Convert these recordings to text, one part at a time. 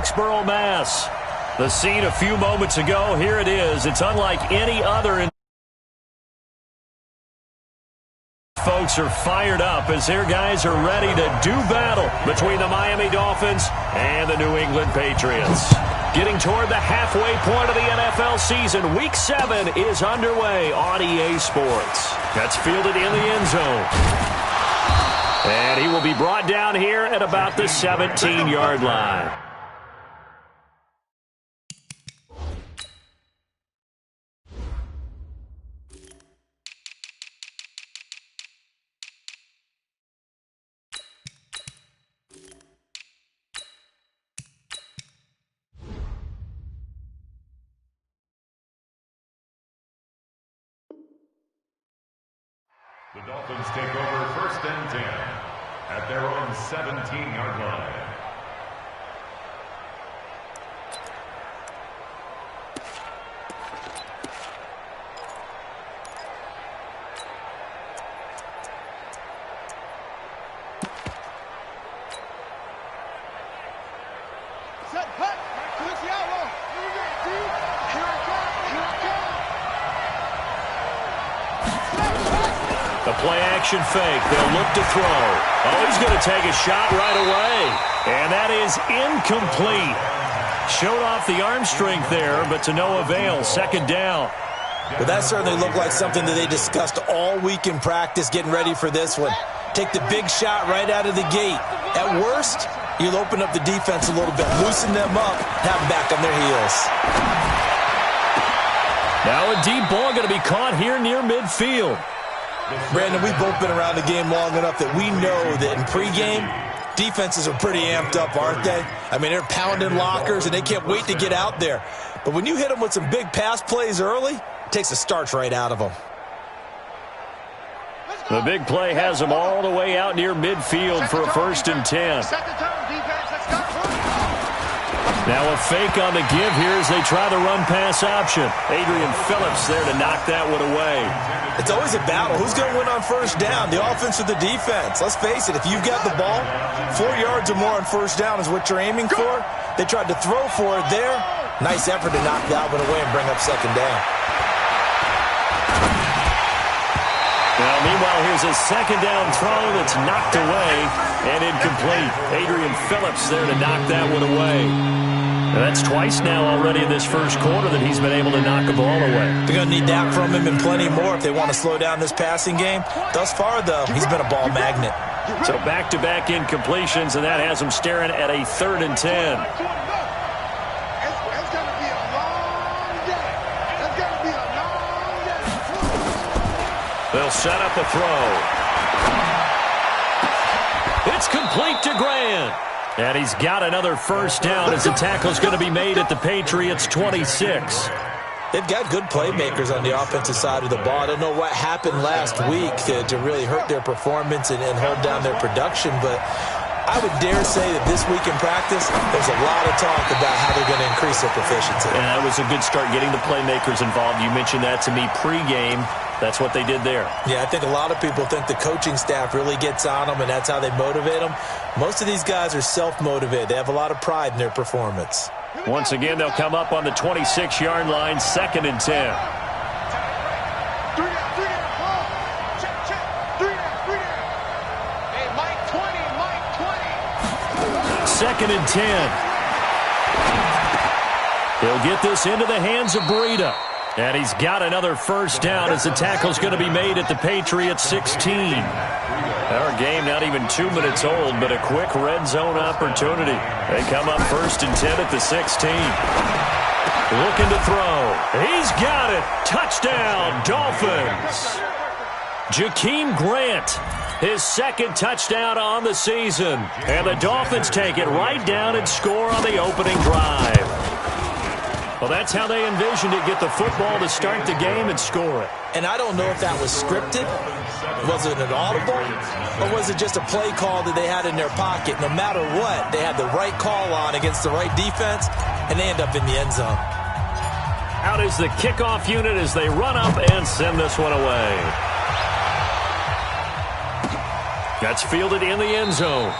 Foxborough, Mass. The scene a few moments ago, here it is. It's unlike any other. Folks are fired up as their guys are ready to do battle between the Miami Dolphins and the New England Patriots. Getting toward the halfway point of the NFL season, Week 7 is underway on EA Sports. That's fielded in the end zone. And he will be brought down here at about the 17-yard line. The Dolphins take over 1st and 10 at their own 17-yard line. Set, hut, click the outlaw. Here it comes, here it comes. The play-action fake. They'll look to throw. Oh, he's going to take a shot right away. And that is incomplete. Showed off the arm strength there, but to no avail. 2nd down. Well, that certainly looked like something that they discussed all week in practice, getting ready for this one. Take the big shot right out of the gate. At worst, you'll open up the defense a little bit, loosen them up, have them back on their heels. Now a deep ball going to be caught here near midfield. Brandon, we've both been around the game long enough that we know that in pregame, defenses are pretty amped up, aren't they? I mean, they're pounding lockers, and they can't wait to get out there. But when you hit them with some big pass plays early, it takes the starch right out of them. The big play has them all the way out near midfield for a 1st and 10. Now a fake on the give here as they try the run-pass option. Adrian Phillips there to knock that one away. It's always a battle. Who's going to win on 1st down, the offense or the defense? Let's face it, if you've got the ball, 4 yards or more on 1st down is what you're aiming for. They tried to throw for it there. Nice effort to knock that one away and bring up 2nd down. Now, meanwhile, here's a 2nd down throw that's knocked away and incomplete. Adrian Phillips there to knock that one away. And that's twice now already in this 1st quarter that he's been able to knock a ball away. They're going to need that from him and plenty more if they want to slow down this passing game. Thus far, though, he's been a ball magnet. So back-to-back incompletions, and that has him staring at a 3rd and 10. They'll set up a throw. It's complete to Grant. And he's got another 1st down as the tackle's going to be made at the Patriots' 26. They've got good playmakers on the offensive side of the ball. I don't know what happened last week to really hurt their performance and hold down their production, but I would dare say that this week in practice, there's a lot of talk about how they're going to increase their proficiency. And that was a good start getting the playmakers involved. You mentioned that to me pregame. That's what they did there. Yeah, I think a lot of people think the coaching staff really gets on them, and that's how they motivate them. Most of these guys are self-motivated. They have a lot of pride in their performance. Once again, they'll come up on the 26-yard line, 2nd and 10. 2nd and 10. He'll get this into the hands of Breida. And he's got another 1st down as the tackle's going to be made at the Patriots' 16. Our game not even 2 minutes old, but a quick red zone opportunity. They come up 1st and 10 at the 16. Looking to throw. He's got it. Touchdown, Dolphins. Jakeem Grant, his 2nd touchdown on the season. And the Dolphins take it right down and score on the opening drive. Well, that's how they envisioned it, get the football to start the game and score it. And I don't know if that was scripted. Was it an audible? Or was it just a play call that they had in their pocket? No matter what, they had the right call on against the right defense, and they end up in the end zone. Out is the kickoff unit as they run up and send this one away. That's fielded in the end zone.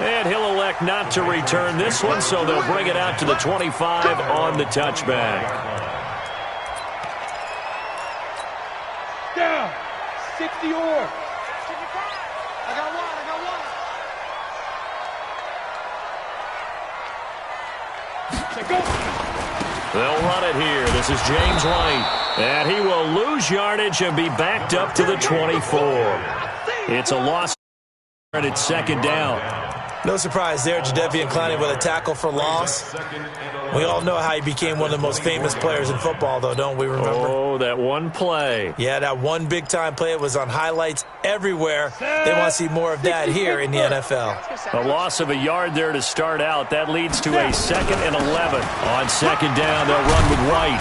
And he'll elect not to return this one, so they'll bring it out to the 25 on the touchback. Down. 60 or. I got one. Go. They'll run it here. This is James White. And he will lose yardage and be backed up to the 24. It's a loss, and it's second down. No surprise there, Jadeveon Clowney with a tackle for loss. We all know how he became one of the most famous players in football, though, don't we remember? Oh, that one play. Yeah, that one big-time play. It was on highlights everywhere. They want to see more of that here in the NFL. A loss of a yard there to start out. That leads to a 2nd and 11. On second down, they'll run with White.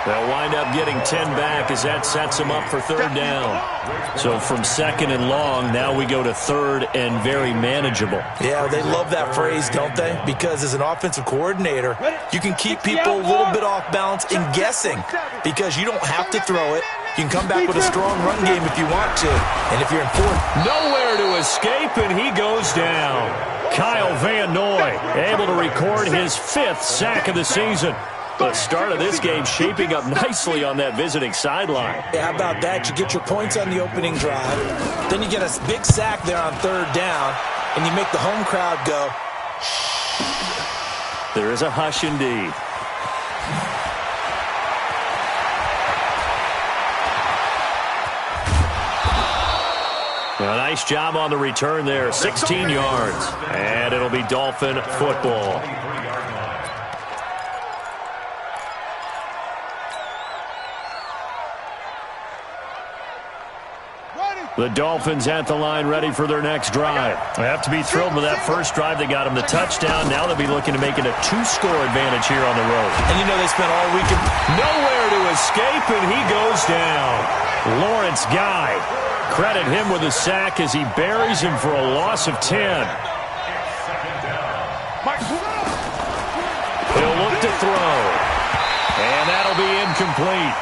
They'll wind up getting 10 back as that sets them up for third down. So from 2nd and long, now we go to 3rd and very manageable. Yeah, they love that phrase, don't they? Because as an offensive coordinator, you can keep people a little bit off balance and guessing because you don't have to throw it. You can come back with a strong run game if you want to. And if you're in 4th. Nowhere to escape, and he goes down. Kyle Van Noy able to record his 5th sack of the season. The start of this game shaping up nicely on that visiting sideline. Yeah, how about that? You get your points on the opening drive. Then you get a big sack there on 3rd down, and you make the home crowd go, shh. There is a hush indeed. A nice job on the return there. 16 yards. And it'll be Dolphin football. The Dolphins at the line, ready for their next drive. They have to be thrilled with that first drive. They got him the touchdown. Now they'll be looking to make it a 2-score advantage here on the road. And you know they spent all weekend. Nowhere to escape, and he goes down. Lawrence Guy. Credit him with a sack as he buries him for a loss of 10. He'll look to throw. And that'll be incomplete.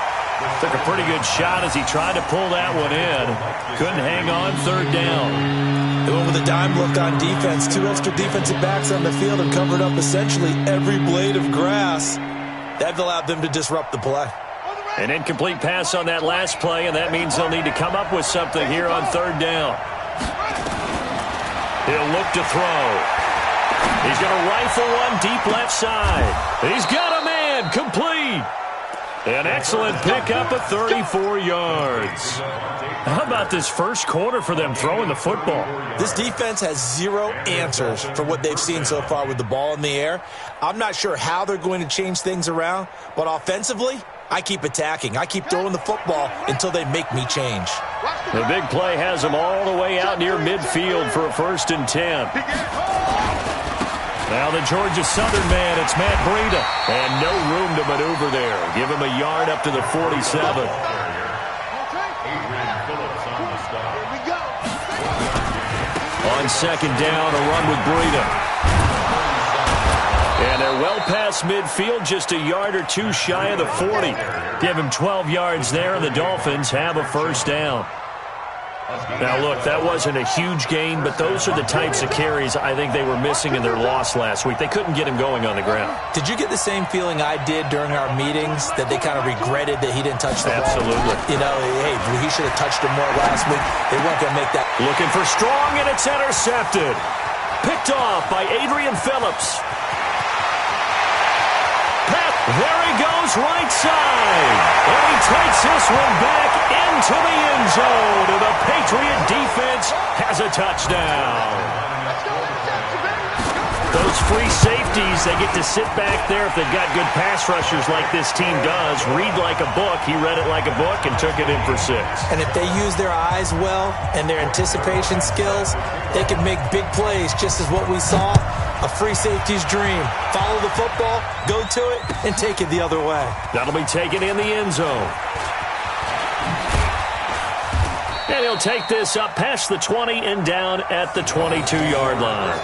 Took a pretty good shot as he tried to pull that one in. Couldn't hang on 3rd down. They went with a dime look on defense. 2 extra defensive backs on the field and covered up essentially every blade of grass. That allowed them to disrupt the play. An incomplete pass on that last play, and that means they'll need to come up with something here on 3rd down. He'll look to throw. He's going to rifle one deep left side. He's got a man. Complete. An excellent pickup of 34 yards. How about this first quarter for them throwing the football? This defense has 0 answers for what they've seen so far with the ball in the air. I'm not sure how they're going to change things around, but offensively, I keep attacking. I keep throwing the football until they make me change. The big play has them all the way out near midfield for a 1st and 10. Now the Georgia Southern man, it's Matt Breida. And no room to maneuver there. Give him a yard up to the 47. On 2nd down, a run with Breida. And they're well past midfield, just a yard or 2 shy of the 40. Give him 12 yards there, and the Dolphins have a 1st down. Now, look, that wasn't a huge gain, but those are the types of carries I think they were missing in their loss last week. They couldn't get him going on the ground. Did you get the same feeling I did during our meetings, that they kind of regretted that he didn't touch the ball? Absolutely. You know, hey, he should have touched it more last week. They weren't going to make that. Looking for Strong, and it's intercepted. Picked off by Adrian Phillips. There he goes, right side. And he takes this one back into the end zone. And the Patriot defense has a touchdown. Those free safeties, they get to sit back there if they've got good pass rushers like this team does. Read like a book. He read it like a book and took it in for 6. And if they use their eyes well and their anticipation skills, they can make big plays, just as what we saw. A free safety's dream. Follow the football, go to it, and take it the other way. That'll be taken in the end zone. And he'll take this up past the 20 and down at the 22-yard line.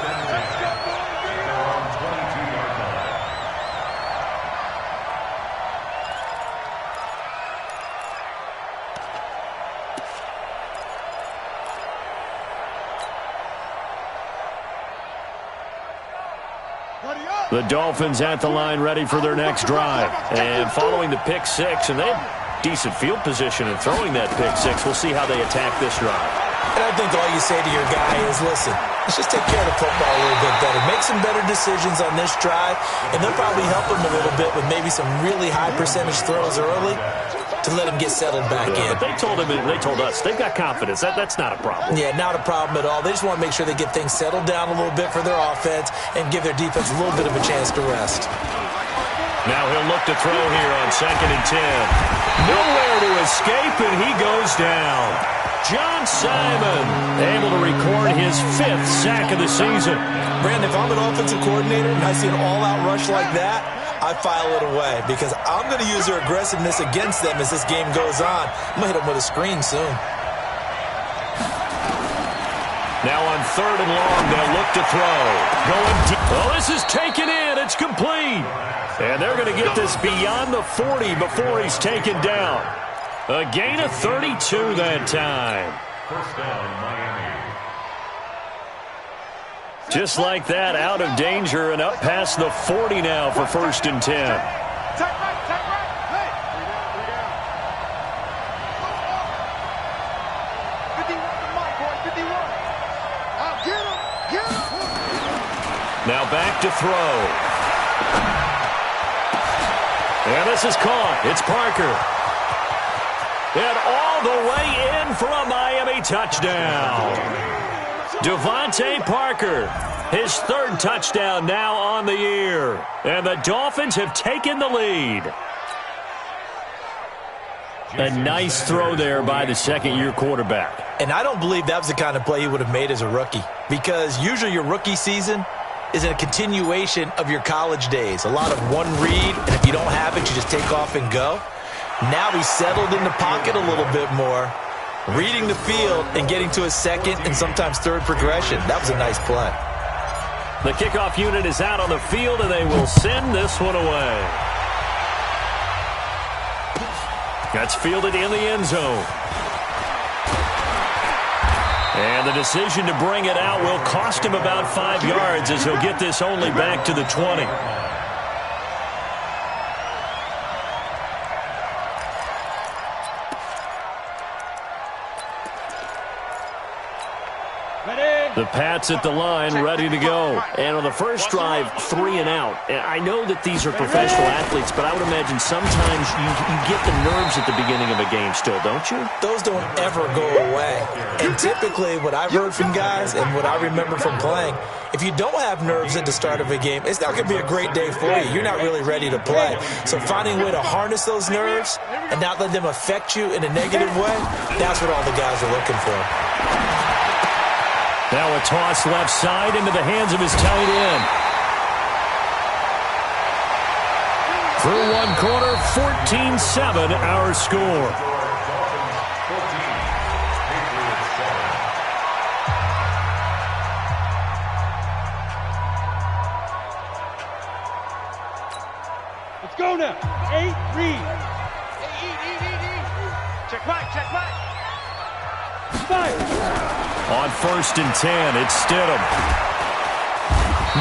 The Dolphins at the line ready for their next drive. And following the pick six, and they have decent field position in throwing that pick six. We'll see how they attack this drive. And I think all you say to your guy is, listen, let's just take care of the football a little bit better. Make some better decisions on this drive, and they'll probably help him a little bit with maybe some really high percentage throws early to let him get settled back in. But they told us they've got confidence. That's not a problem. Yeah, not a problem at all. They just want to make sure they get things settled down a little bit for their offense and give their defense a little bit of a chance to rest. Now he'll look to throw here on 2nd and 10. Nowhere to escape, and he goes down. John Simon able to record his 5th sack of the season. Brandon, if I'm an offensive coordinator and I see an all-out rush like that, I file it away because I'm going to use their aggressiveness against them as this game goes on. I'm going to hit them with a screen soon. Now on 3rd and long, they'll look to throw. Going deep. Oh, this is taken in. It's complete. And they're going to get this beyond the 40 before he's taken down. A gain of 32 that time. First down, Miami. Just like that, out of danger and up past the 40 now for 1st and 10. Take right. Hey. 51 to Mike, boy. 51. I'll get him. Now back to throw. And this is caught. It's Parker. And all the way in for a Miami touchdown. Devontae Parker, his 3rd touchdown now on the year. And the Dolphins have taken the lead. A nice throw there by the second-year quarterback. And I don't believe that was the kind of play he would have made as a rookie because usually your rookie season is a continuation of your college days. A lot of one read, and if you don't have it, you just take off and go. Now he's settled in the pocket a little bit more, reading the field and getting to his 2nd and sometimes 3rd progression. That was a nice play. The kickoff unit is out on the field, and they will send this one away. That's fielded in the end zone. And the decision to bring it out will cost him about 5 yards as he'll get this only back to the 20. The Pats at the line, ready to go. And on the first drive, 3 and out. And I know that these are professional athletes, but I would imagine sometimes you get the nerves at the beginning of a game still, don't you? Those don't ever go away. And typically, what I've heard from guys and what I remember from playing, if you don't have nerves at the start of a game, it's not going to be a great day for you. You're not really ready to play. So finding a way to harness those nerves and not let them affect you in a negative way, that's what all the guys are looking for. Now a toss left side into the hands of his tight end. Through one quarter, 14-7 our score. Let's go now. 8, read. Check right. Fire. On 1st and 10, it's Stidham.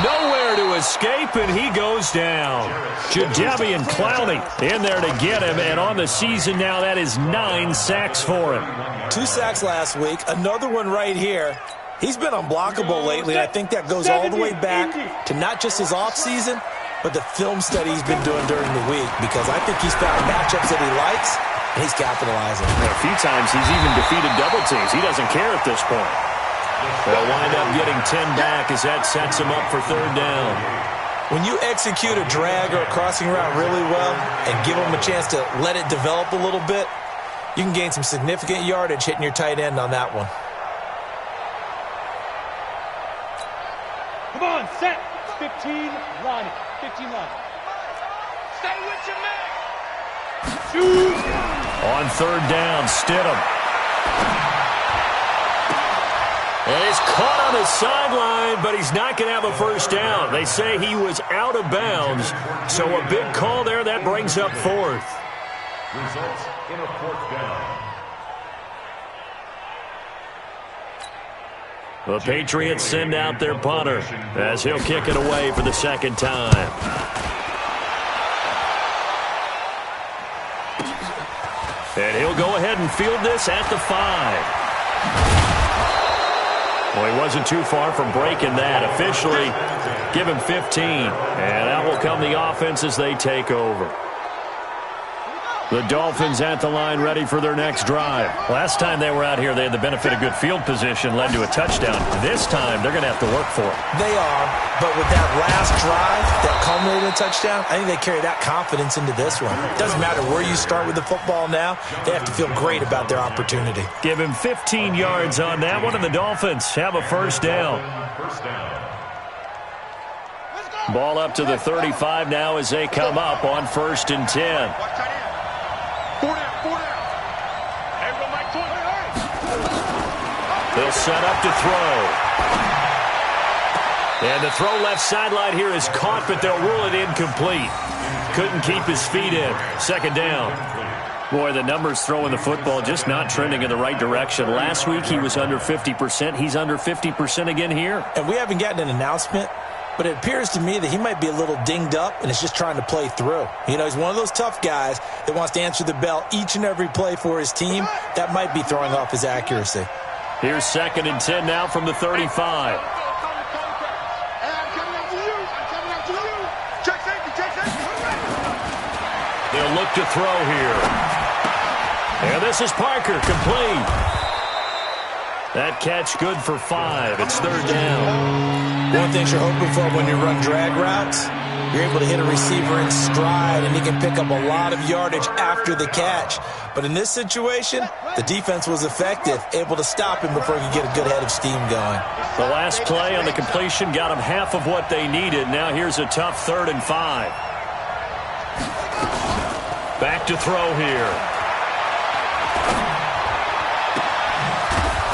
Nowhere to escape, and he goes down. Jadeveon Clowney in there to get him, and on the season now, that is 9 sacks for him. 2 sacks last week, another one right here. He's been unblockable lately, and I think that goes all the way back to not just his offseason, but the film study he's been doing during the week, because I think he's found matchups that he likes, and he's capitalizing. And a few times he's even defeated double teams. He doesn't care at this point. They'll wind up getting 10 back as that sets him up for 3rd down. When you execute a drag or a crossing route really well and give him a chance to let it develop a little bit, you can gain some significant yardage hitting your tight end on that one. Come on, set. 15, line it. 15 line. Stay with your man. Shoot. On 3rd down, Stidham. And he's caught on the sideline, but he's not going to have a first down. They say he was out of bounds, so a big call there. That brings up 4th. Results in a 4th down. The Patriots send out their punter as he'll kick it away for the second time. And he'll go ahead and field this at the 5. Well, he wasn't too far from breaking that. Officially, give him 15. And out will come the offense as they take over. The Dolphins at the line ready for their next drive. Last time they were out here, they had the benefit of good field position, led to a touchdown. This time, they're going to have to work for it. They are, but with that last drive that culminated in a touchdown, I think they carry that confidence into this one. It doesn't matter where you start with the football now. They have to feel great about their opportunity. Give him 15 yards on that one, and the Dolphins have a first down. Ball up to the 35 now as they come up on 1st and 10. They'll set up to throw. And the throw left sideline here is caught, but they'll rule it incomplete. Couldn't keep his feet in. Second down. Boy, the numbers throwing the football just not trending in the right direction. Last week he was under 50%. He's under 50% again here. And we haven't gotten an announcement, but it appears to me that he might be a little dinged up and is just trying to play through. You know, he's one of those tough guys that wants to answer the bell each and every play for his team. That might be throwing off his accuracy. Here's 2nd and 10 now from the 35. They'll look to throw here. And this is Parker, complete. That catch good for 5. It's 3rd down. One thing you're hoping for when you run drag routes, you're able to hit a receiver in stride, and he can pick up a lot of yardage after the catch. But in this situation, the defense was effective, able to stop him before he could get a good head of steam going. The last play on the completion got him half of what they needed. Now here's a tough 3rd and 5. Back to throw here.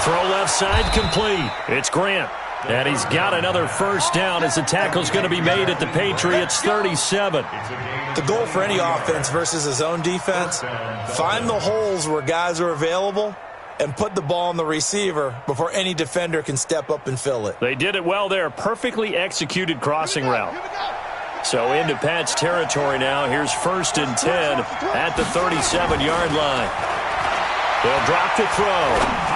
Throw left side complete. It's Grant. And he's got another first down as the tackle's going to be made at the Patriots 37. The goal for any offense versus his own defense, find the holes where guys are available and put the ball on the receiver before any defender can step up and fill it. They did it well there. Perfectly executed crossing route. So into Pat's territory now. Here's 1st and 10 at the 37-yard line. They'll drop to throw.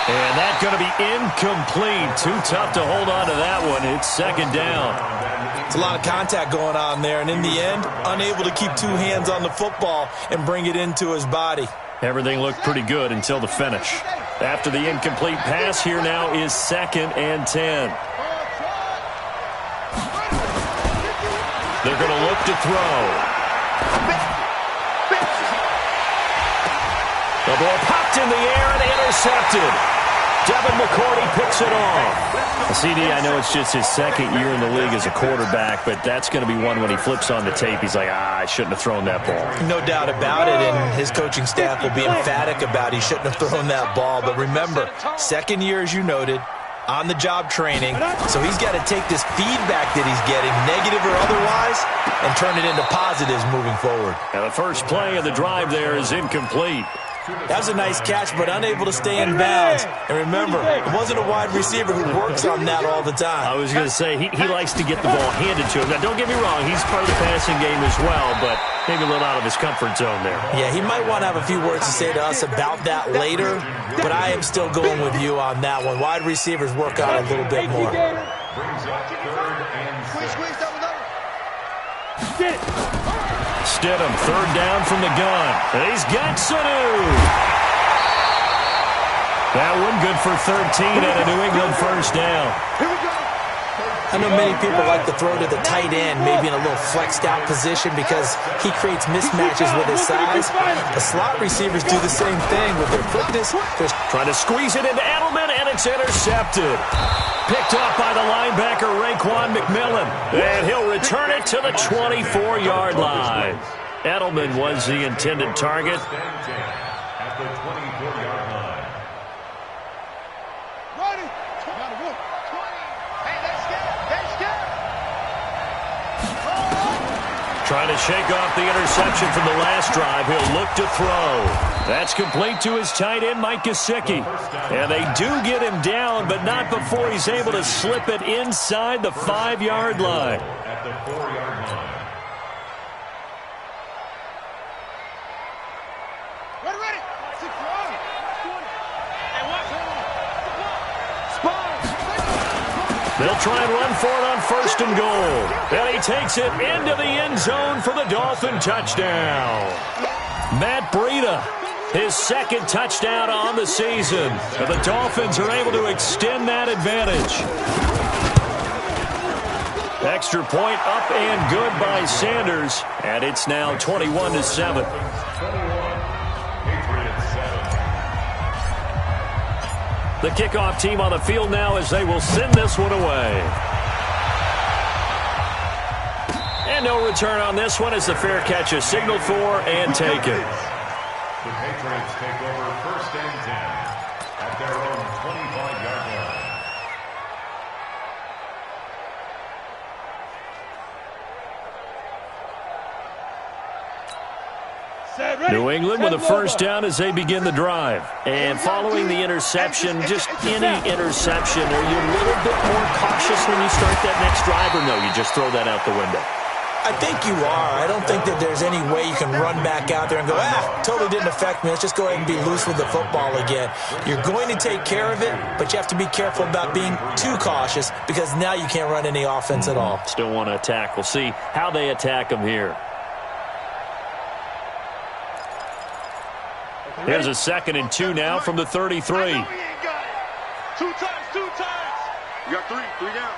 And that's going to be incomplete. Too tough to hold on to that one. It's 2nd down. It's a lot of contact going on there, and in the end, unable to keep 2 hands on the football and bring it into his body. Everything looked pretty good until the finish. After the incomplete pass, here now is 2nd and 10. They're going to look to throw. The ball popped in the air and intercepted. Devin McCourty picks it off. CD, I know it's just his 2nd year in the league as a quarterback, but that's going to be one when he flips on the tape. He's like, I shouldn't have thrown that ball. No doubt about it, and his coaching staff will be emphatic about he shouldn't have thrown that ball. But remember, 2nd year, as you noted, on-the-job training, so he's got to take this feedback that he's getting, negative or otherwise, and turn it into positives moving forward. Now the first play of the drive there is incomplete. That was a nice catch, but unable to stay in bounds. And remember, it wasn't a wide receiver who works on that all the time. I was going to say, he likes to get the ball handed to him. Now, don't get me wrong, he's part of the passing game as well, but maybe a little out of his comfort zone there. Yeah, he might want to have a few words to say to us about that later, but I am still going with you on that one. Wide receivers work out a little bit more. Stidham, 3rd down from the gun. And he's got Sanu. That one good for 13 and a New England first down. I know many people like to throw to the tight end, maybe in a little flexed out position because he creates mismatches with his size. The slot receivers do the same thing with their quickness. They're trying to squeeze it into Edelman, and it's intercepted. Picked up by the linebacker, Raekwon McMillan. And he'll return it to the 24-yard line. Edelman was the intended target. At the 24-yard line. Ready? Gotta work. 20. Hey, let's get it. Let's get it. Trying to shake off the interception from the last drive. He'll look to throw. That's complete to his tight end, Mike Gesicki. And they do get him down, but not before he's able to slip it inside the 5-yard line. At the 4-yard line. Ready. They'll try and run for it on 1st and goal. And he takes it into the end zone for the Dolphin touchdown. Matt Breida, his 2nd touchdown on the season. And the Dolphins are able to extend that advantage. Extra point up and good by Sanders. And it's now 21-7. The kickoff team on the field now as they will send this one away. And no return on this one as the fair catch is signaled for and taken. The Patriots take over 1st and 10 at their own 25-yard line. New England with a 1st down as they begin the drive. And following the interception, just any interception, are you a little bit more cautious when you start that next drive, or no, you just throw that out the window? I think you are. I don't think that there's any way you can run back out there and go, totally didn't affect me. Let's just go ahead and be loose with the football again. You're going to take care of it, but you have to be careful about being too cautious because now you can't run any offense at all. Still want to attack. We'll see how they attack them here. Here's a 2nd and 2 now from the 33. Two times. You got three down.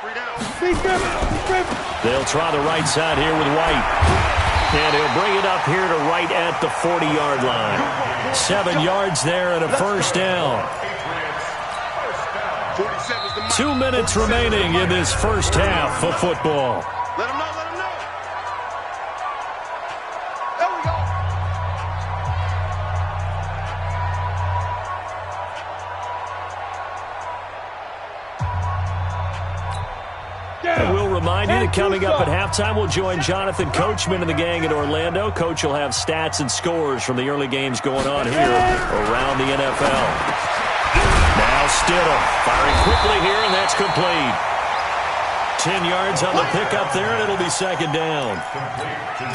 They'll try the right side here with White. And he'll bring it up here to right at the 40-yard line. 7 yards there and a 1st down. 2 minutes remaining in this 1st half of football. Let him know. There we go. And we'll remind you that coming up at halftime, we'll join Jonathan Coachman and the gang in Orlando. Coach will have stats and scores from the early games going on here around the NFL. Now Stidham firing quickly here, and that's complete. 10 yards on the pickup there, and it'll be 2nd down.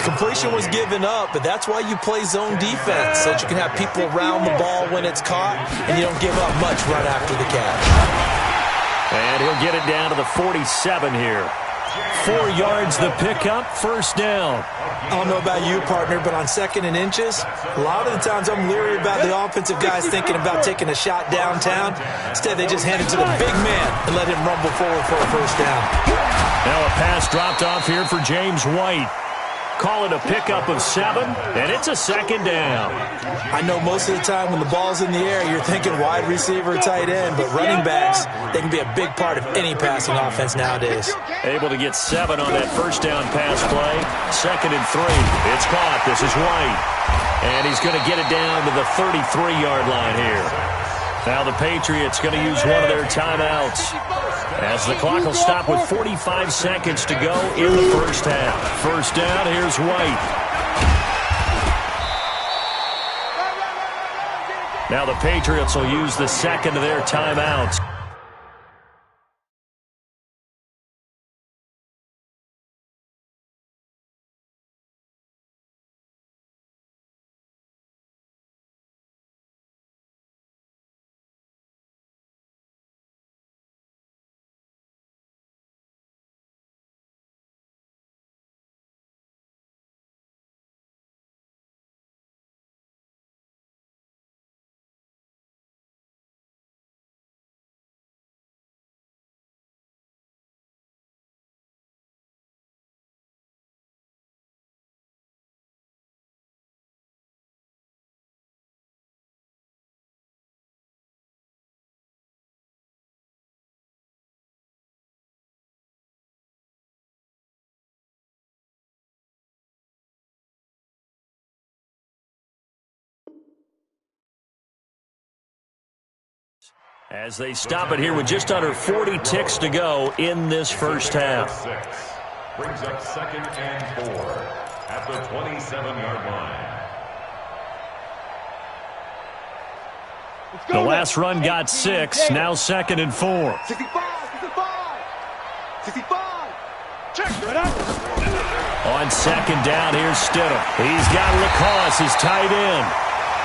Completion was given up, but that's why you play zone defense, so that you can have people around the ball when it's caught, and you don't give up much right after the catch. And he'll get it down to the 47 here. 4 yards the pickup, 1st down. I don't know about you, partner, but on 2nd and inches, a lot of the times I'm leery about the offensive guys thinking about taking a shot downtown. Instead, they just hand it to the big man and let him rumble forward for a 1st down. Now a pass dropped off here for James White. Call it a pickup of 7, and it's a 2nd down. I know most of the time when the ball's in the air, you're thinking wide receiver, tight end, but running backs, they can be a big part of any passing offense nowadays. Able to get 7 on that 1st down pass play. 2nd and 3. It's caught. This is White. And he's going to get it down to the 33-yard line here. Now the Patriots going to use one of their timeouts as the clock will stop with 45 seconds to go in the 1st half. 1st down, here's White. Now the Patriots will use the 2nd of their timeouts. As they stop it here with just under 40 ticks to go in this 1st half. Brings up 2nd and 4 at the 27-yard line. The last run got 6, now 2nd and 4. 65. On 2nd down, here's Stidham. He's got Lacoste, his tight end.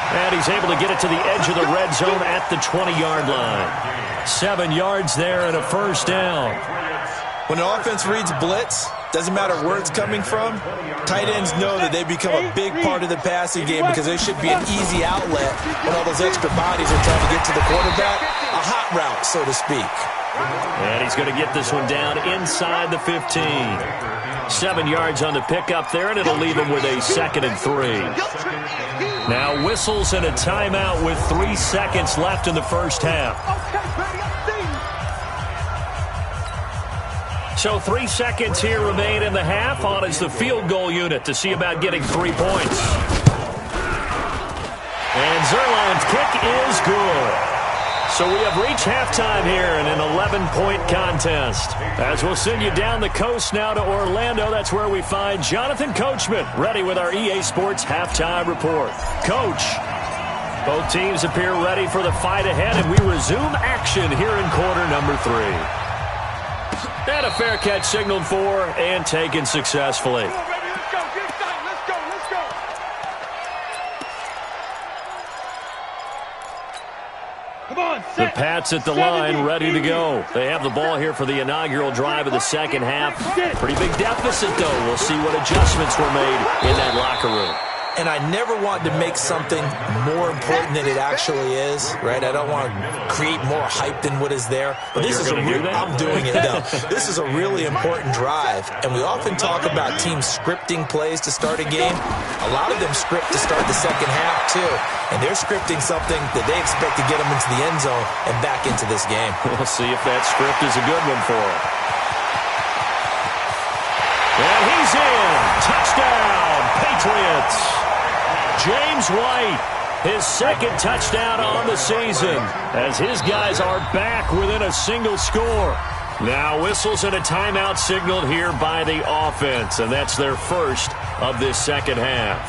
And he's able to get it to the edge of the red zone at the 20-yard line. 7 yards there and a first down. When the offense reads blitz, doesn't matter where it's coming from, tight ends know that they become a big part of the passing game because they should be an easy outlet when all those extra bodies are trying to get to the quarterback. A hot route, so to speak. And he's going to get this one down inside the 15. 7 yards on the pickup there, and it'll leave him with a 2nd and 3. Now whistles and a timeout with 3 seconds left in the first half. So 3 seconds here remain in the half. On is the field goal unit to see about getting 3 points. And Zerline's kick is good. So we have reached halftime here in an 11-point contest. As we'll send you down the coast now to Orlando, that's where we find Jonathan Coachman ready with our EA Sports Halftime Report. Coach, both teams appear ready for the fight ahead, and we resume action here in quarter number 3. And a fair catch signaled for and taken successfully. The Pats at the line, ready to go. They have the ball here for the inaugural drive of the second half. Pretty big deficit, though. We'll see what adjustments were made in that locker room. And I never want to make something more important than it actually is, right? I don't want to create more hype than what is there. But this is I'm doing it now. This is a really important drive. And we often talk about teams scripting plays to start a game. A lot of them script to start the second half, too. And they're scripting something that they expect to get them into the end zone and back into this game. We'll see if that script is a good one for them. And he's in. Touchdown, Patriots. James White, his 2nd touchdown on the season, as his guys are back within a single score. Now whistles and a timeout signaled here by the offense, and that's their first of this second half.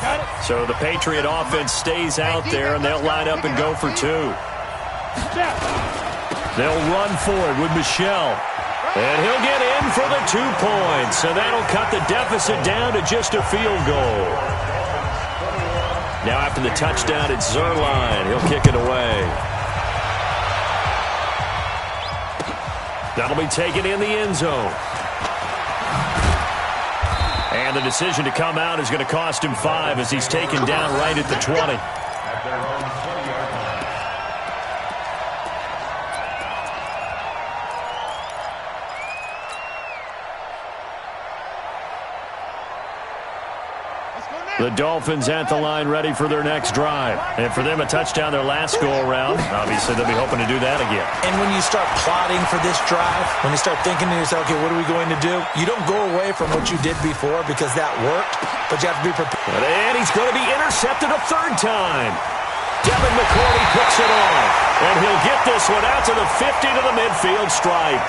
So the Patriot offense stays out there, and they'll line up and go for 2. They'll run for it with Michelle. And he'll get in for the 2 points, and that'll cut the deficit down to just a field goal. Now after the touchdown, it's Zerline. He'll kick it away. That'll be taken in the end zone. And the decision to come out is going to cost him 5 as he's taken down right at the 20. The Dolphins at the line ready for their next drive. And for them, a touchdown their last go-around. Obviously, they'll be hoping to do that again. And when you start plotting for this drive, when you start thinking to yourself, okay, what are we going to do? You don't go away from what you did before because that worked, but you have to be prepared. And he's going to be intercepted a 3rd time. Devin McCourty picks it off. And he'll get this one out to the 50 to the midfield stripe.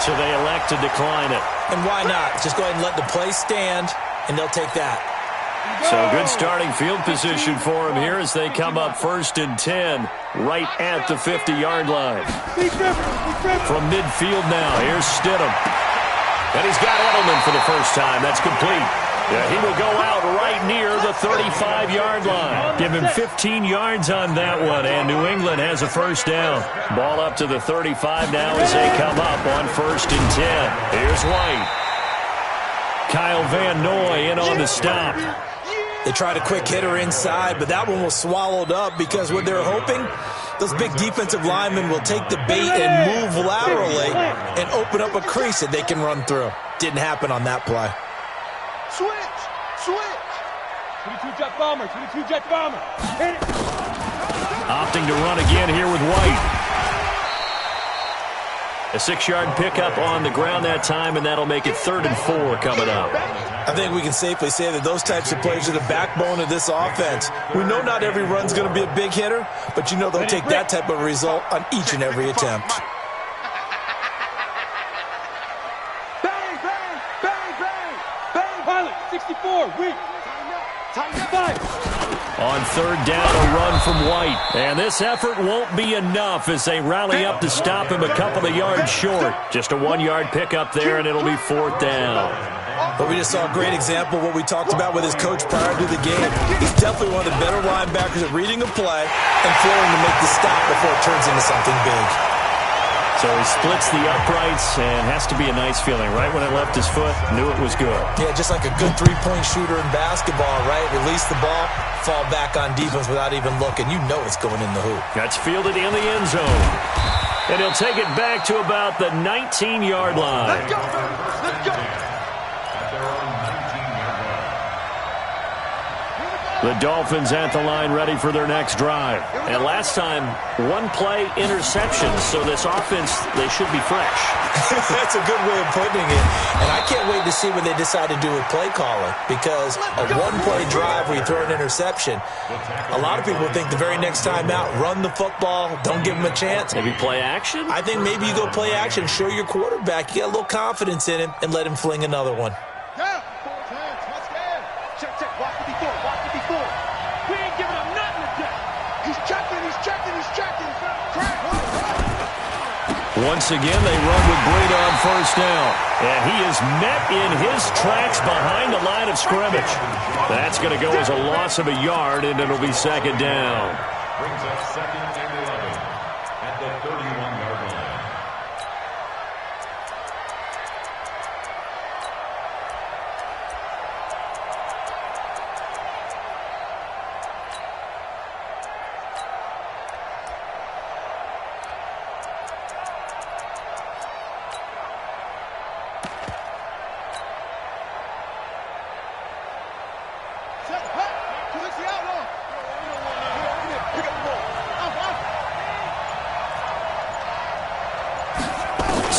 So they elect to decline it. And why not? Just go ahead and let the play stand, and they'll take that. So good starting field position for him here as they come up 1st and 10 right at the 50-yard line. From midfield now, here's Stidham. And he's got Edelman for the first time. That's complete. Yeah, he will go out right near the 35-yard line. Give him 15 yards on that one, and New England has a first down. Ball up to the 35 now as they come up on 1st and 10. Here's White. Kyle Van Noy in on the stop. They tried a quick hitter inside, but that one was swallowed up because what they're hoping, those big defensive linemen will take the bait and move laterally and open up a crease that they can run through. Didn't happen on that play. Switch! 22 jet bomber, 22 jet bomber. Hit it. Opting to run again here with White. A 6-yard pickup on the ground that time, and that'll make it 3rd and 4 coming up. I think we can safely say that those types of plays are the backbone of this offense. We know not every run's going to be a big hitter, but you know they'll take that type of result on each and every attempt. Bang, bang, bang, bang, bang. Pilot, 64, weak. On third down, a run from White. And this effort won't be enough as they rally up to stop him a couple of yards short. Just a 1-yard pickup there, and it'll be fourth down. But we just saw a great example of what we talked about with his coach prior to the game. He's definitely one of the better linebackers at reading a play and flowing to make the stop before it turns into something big. So he splits the uprights, and has to be a nice feeling. Right when it left his foot, knew it was good. Yeah, just like a good three-point shooter in basketball, right? Release the ball, fall back on defense without even looking. You know it's going in the hoop. That's fielded in the end zone. And he'll take it back to about the 19-yard line. Let's go, let's go. The Dolphins at the line ready for their next drive. And last time, one-play interceptions, so this offense, they should be fresh. That's a good way of putting it. And I can't wait to see what they decide to do with play calling, because a one-play drive where you throw an interception, a lot of people think the very next time out, run the football, don't give them a chance. Maybe play action? I think maybe you go play action, show your quarterback, you get a little confidence in him, and let him fling another one. Yeah. Check, check. Watch the before. Watch the before. We ain't giving him nothing today. He's checking. He's checking. He's checking. Once again, they run with Breida on first down. And he is met in his tracks behind the line of scrimmage. That's going to go as a loss of a yard, and it'll be second down. Brings up second and 11 at the 31-yard line.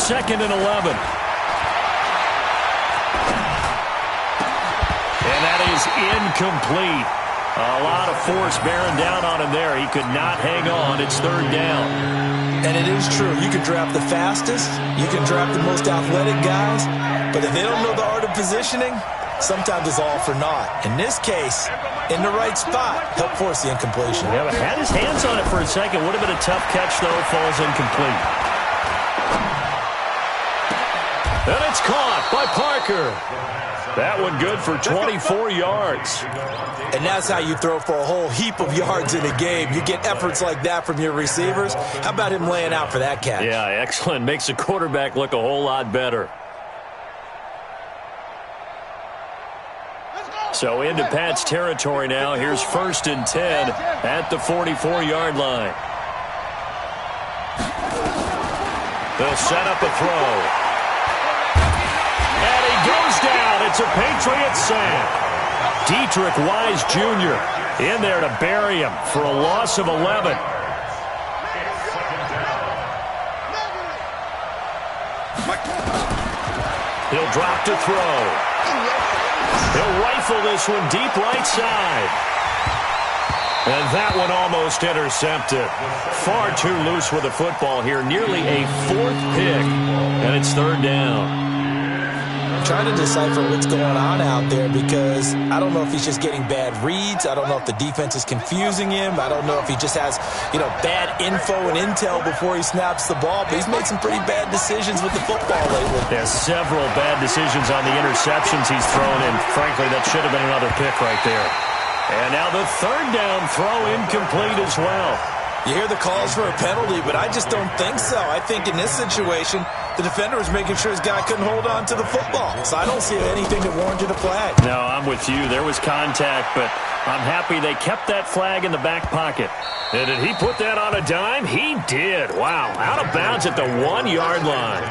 Second and 11. And that is incomplete. A lot of force bearing down on him there. He could not hang on. It's third down. And it is true. You can draft the fastest. You can draft the most athletic guys. But if they don't know the art of positioning, sometimes it's all for naught. In this case, in the right spot, help force the incompletion. Yeah, but had his hands on it for a second. Would have been a tough catch, though. Falls incomplete. And it's caught by Parker. That one good for 24 yards. And that's how you throw for a whole heap of yards in a game. You get efforts like that from your receivers. How about him laying out for that catch? Yeah, excellent. Makes the quarterback look a whole lot better. So into Pat's territory now. Here's first and 10 at the 44-yard line. They'll set up a throw. Goes down. It's a Patriot sack. Dietrich Wise Jr. in there to bury him for a loss of 11. He'll drop to throw. He'll rifle this one deep right side. And that one almost intercepted. Far too loose with the football here. Nearly a fourth pick. And it's third down. Trying to decipher what's going on out there, because I don't know if he's just getting bad reads. I don't know if the defense is confusing him. I don't know if he just has, bad info and intel before he snaps the ball. But he's made some pretty bad decisions with the football lately. There's several bad decisions on the interceptions he's thrown, and frankly, that should have been another pick right there. And now the third down throw incomplete as well. You hear the calls for a penalty, but I just don't think so. I think in this situation, the defender was making sure his guy couldn't hold on to the football. So I don't see anything that warranted a flag. No, I'm with you. There was contact, but I'm happy they kept that flag in the back pocket. And did he put that on a dime? He did. Wow. Out of bounds at the 1-yard line.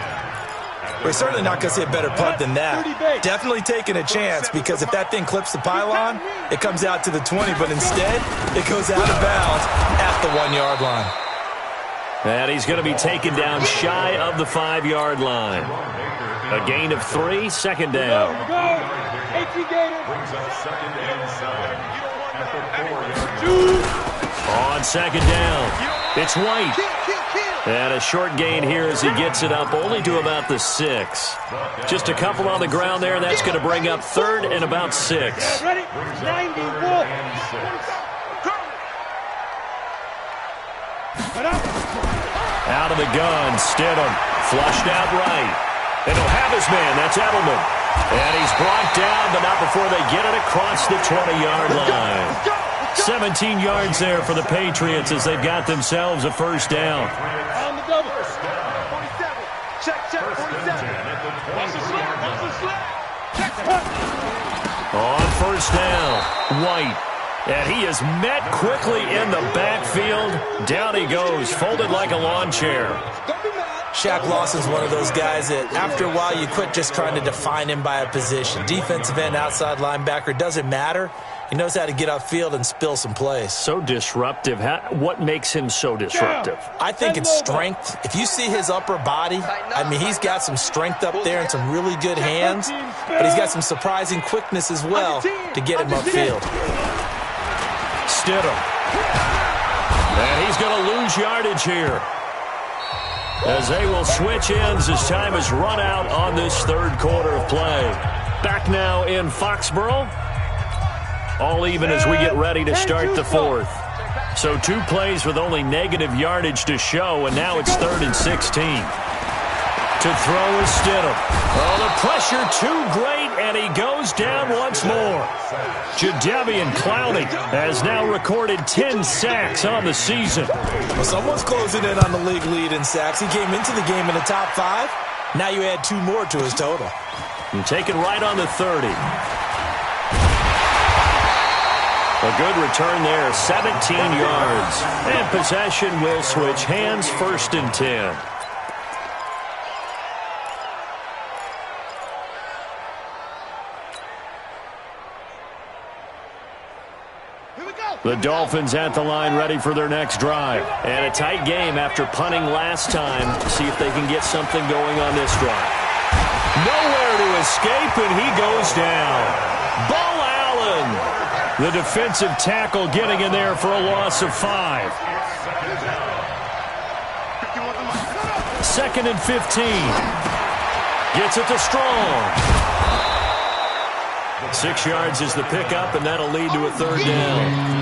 We're certainly not going to see a better punt than that. Definitely taking a chance, because if that thing clips the pylon, it comes out to the 20, but instead, it goes out of bounds at the 1-yard line. And he's going to be taken down shy of the 5-yard line. A gain of 3, second down. Brings up second and 7 at the 4-yard line. On second down, it's White. And a short gain here as he gets it up only to about the 6. Just a couple on the ground there. That's going to bring up 3rd and about 6. Ready? 91. Out of the gun, Stidham. Flushed out right. They don't have his man. That's Edelman. And he's brought down, but not before they get it across the 20-yard line. 17 yards there for the Patriots as they've got themselves a first down. On the double. 47. Check, 47. Watch the slap. Watch the slap. Check. On first down, White. And he is met quickly in the backfield. Down he goes, folded like a lawn chair. Shaq Lawson's one of those guys that after a while you quit just trying to define him by a position. Defensive end, outside linebacker, doesn't matter. He knows how to get upfield and spill some plays. So disruptive. What makes him so disruptive? I think it's strength. If you see his upper body, I mean, he's got some strength up there and some really good hands, but he's got some surprising quickness as well to get him upfield. Stidham. And he's going to lose yardage here, as they will switch ends as time has run out on this third quarter of play. Back now in Foxborough. All even as we get ready to start the fourth. So 2 plays with only negative yardage to show, and now it's 3rd and 16. To throw is Stidham. Oh, the pressure too great, and he goes down once more. Jadeveon Clowney has now recorded 10 sacks on the season. Well, someone's closing in on the league lead in sacks. He came into the game in the top 5. Now you add 2 more to his total. And taken right on the 30. A good return there, 17 yards. And possession will switch hands, 1st and 10. The Dolphins at the line ready for their next drive. And a tight game after punting last time. See if they can get something going on this drive. Nowhere to escape, and he goes down. Bo Allen, the defensive tackle, getting in there for a loss of 5. 2nd and 15. Gets it to Strong. 6 yards is the pickup, and that'll lead to a 3rd down.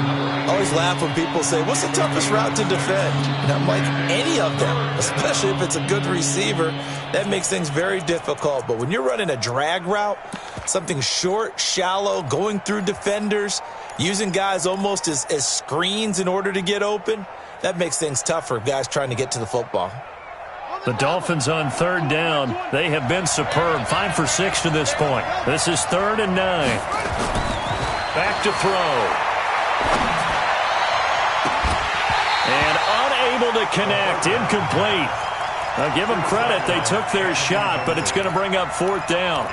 I always laugh when people say, what's the toughest route to defend? And I'm like, any of them, especially if it's a good receiver. That makes things very difficult. But when you're running a drag route, something short, shallow, going through defenders, using guys almost as screens in order to get open, that makes things tough for guys trying to get to the football. The Dolphins on 3rd down. They have been superb. 5 for 6 to this point. This is 3rd and 9. Back to throw. And unable to connect. Incomplete. Now give them credit. They took their shot, but it's going to bring up 4th down.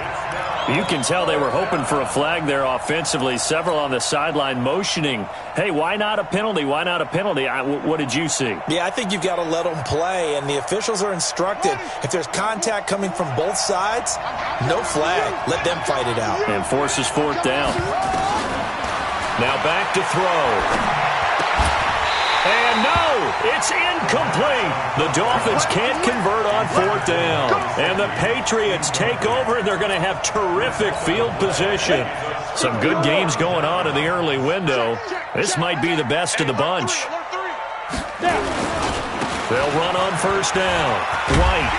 You can tell they were hoping for a flag there offensively. Several on the sideline motioning, hey, why not a penalty? Why not a penalty? What did you see? Yeah, I think you've got to let them play, and the officials are instructed. If there's contact coming from both sides, no flag. Let them fight it out. And forces 4th down. Now back to throw. And no, it's incomplete. The Dolphins can't convert on 4th down. And the Patriots take over, and they're going to have terrific field position. Some good games going on in the early window. This might be the best of the bunch. They'll run on 1st down. White.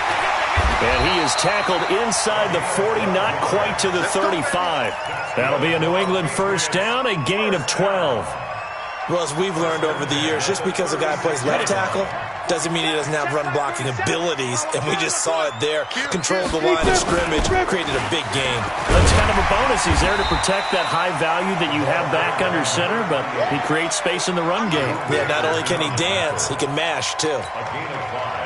And he is tackled inside the 40, not quite to the 35. That'll be a New England 1st down, a gain of 12. Well, as we've learned over the years, just because a guy plays left tackle doesn't mean he doesn't have run-blocking abilities, and we just saw it there. Controlled the line of scrimmage, created a big game. That's kind of a bonus. He's there to protect that high value that you have back under center, but he creates space in the run game. Yeah, not only can he dance, he can mash, too.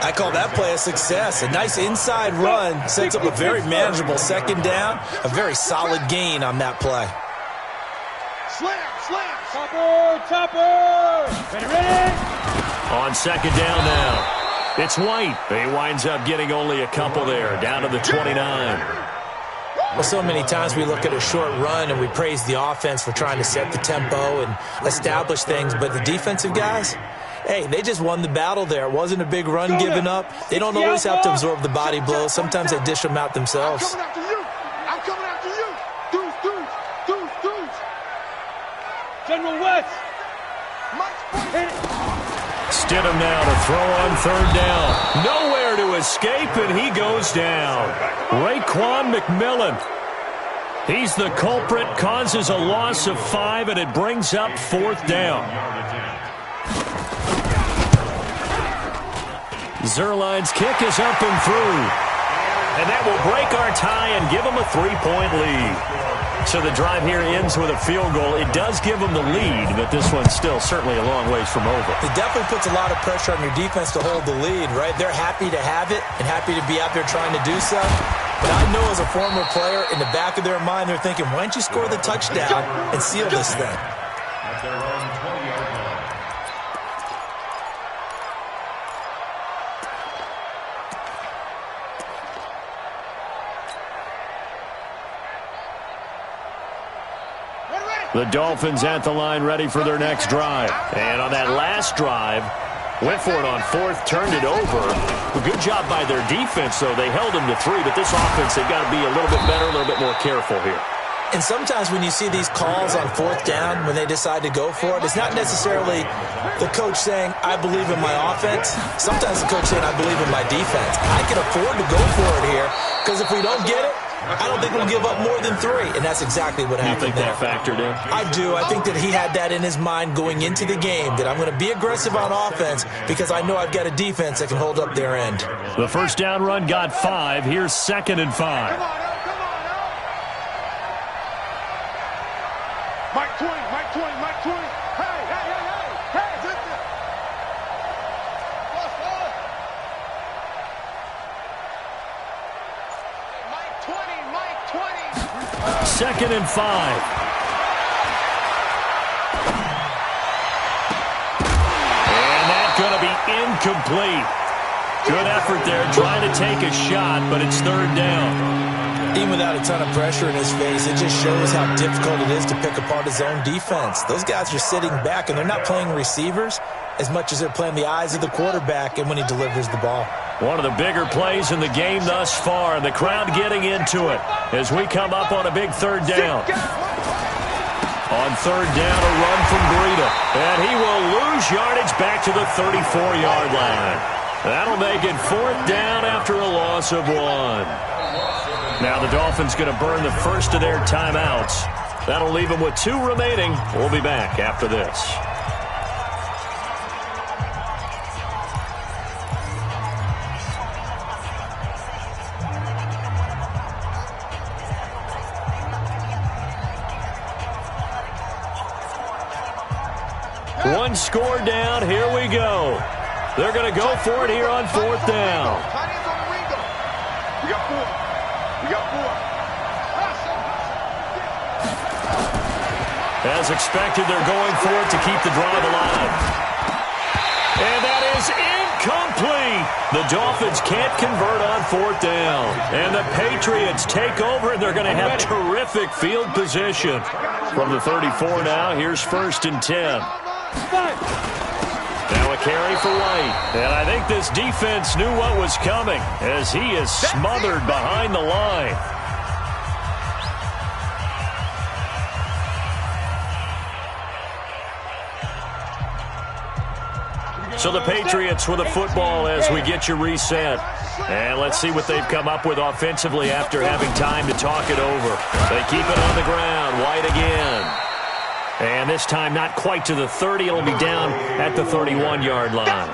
I call that play a success. A nice inside run sets up a very manageable 2nd down, a very solid gain on that play. Slam. Chopper. Ready. On 2nd down now, it's White. He winds up getting only a couple there, down to the 29. Well, so many times we look at a short run and we praise the offense for trying to set the tempo and establish things, but the defensive guys, hey, they just won the battle there. It wasn't a big run given up. They don't always have to absorb the body blows. Sometimes they dish them out themselves. I'm coming after you. I'm coming after you. Dudes. General West. Stidham now to throw on third down. Nowhere to escape, and he goes down. Raekwon McMillan. He's the culprit, causes a loss of 5, and it brings up fourth down. Zerline's kick is up and through. And that will break our tie and give them a 3-point lead. So the drive here ends with a field goal. It does give them the lead, but this one's still certainly a long ways from over. It definitely puts a lot of pressure on your defense to hold the lead, right? They're happy to have it and happy to be out there trying to do so. But I know as a former player, in the back of their mind, they're thinking, why don't you score the touchdown and seal this thing? At their own 20-yard line. The Dolphins at the line ready for their next drive. And on that last drive, went for it on fourth, turned it over. A good job by their defense, though. They held them to 3, but this offense, they've got to be a little bit better, a little bit more careful here. And sometimes when you see these calls on fourth down, when they decide to go for it, it's not necessarily the coach saying, I believe in my offense. Sometimes the coach saying, I believe in my defense. I can afford to go for it here, because if we don't get it, I don't think we'll give up more than 3, and that's exactly what happened there. You think that factored in? I do. I think that he had that in his mind going into the game, that I'm going to be aggressive on offense because I know I've got a defense that can hold up their end. The first down run got 5. Here's 2nd and 5. Come on, Al. Mike 20. Hey. Mike 20. 2nd and 5. And that's going to be incomplete. Good effort there, trying to take a shot, but it's third down. Even without a ton of pressure in his face, it just shows how difficult it is to pick apart his own defense. Those guys are sitting back, and they're not playing receivers as much as they're playing the eyes of the quarterback and when he delivers the ball. One of the bigger plays in the game thus far, and the crowd getting into it as we come up on a big third down. On third down, a run from Breida, and he will lose yardage back to the 34-yard line. That'll make it fourth down after a loss of 1. Now the Dolphins going to burn the first of their timeouts. That'll leave them with 2 remaining. We'll be back after this. One score down. Here we go. They're going to go for it here on fourth down. We got 4. As expected, they're going for it to keep the drive alive. And that is incomplete. The Dolphins can't convert on fourth down. And the Patriots take over, and they're going to have terrific field position. From the 34 now, here's 1st and 10. Now a carry for White. And I think this defense knew what was coming as he is smothered behind the line. So the Patriots with a football as we get you reset. And let's see what they've come up with offensively after having time to talk it over. They keep it on the ground. White again. And this time not quite to the 30. It'll be down at the 31-yard line.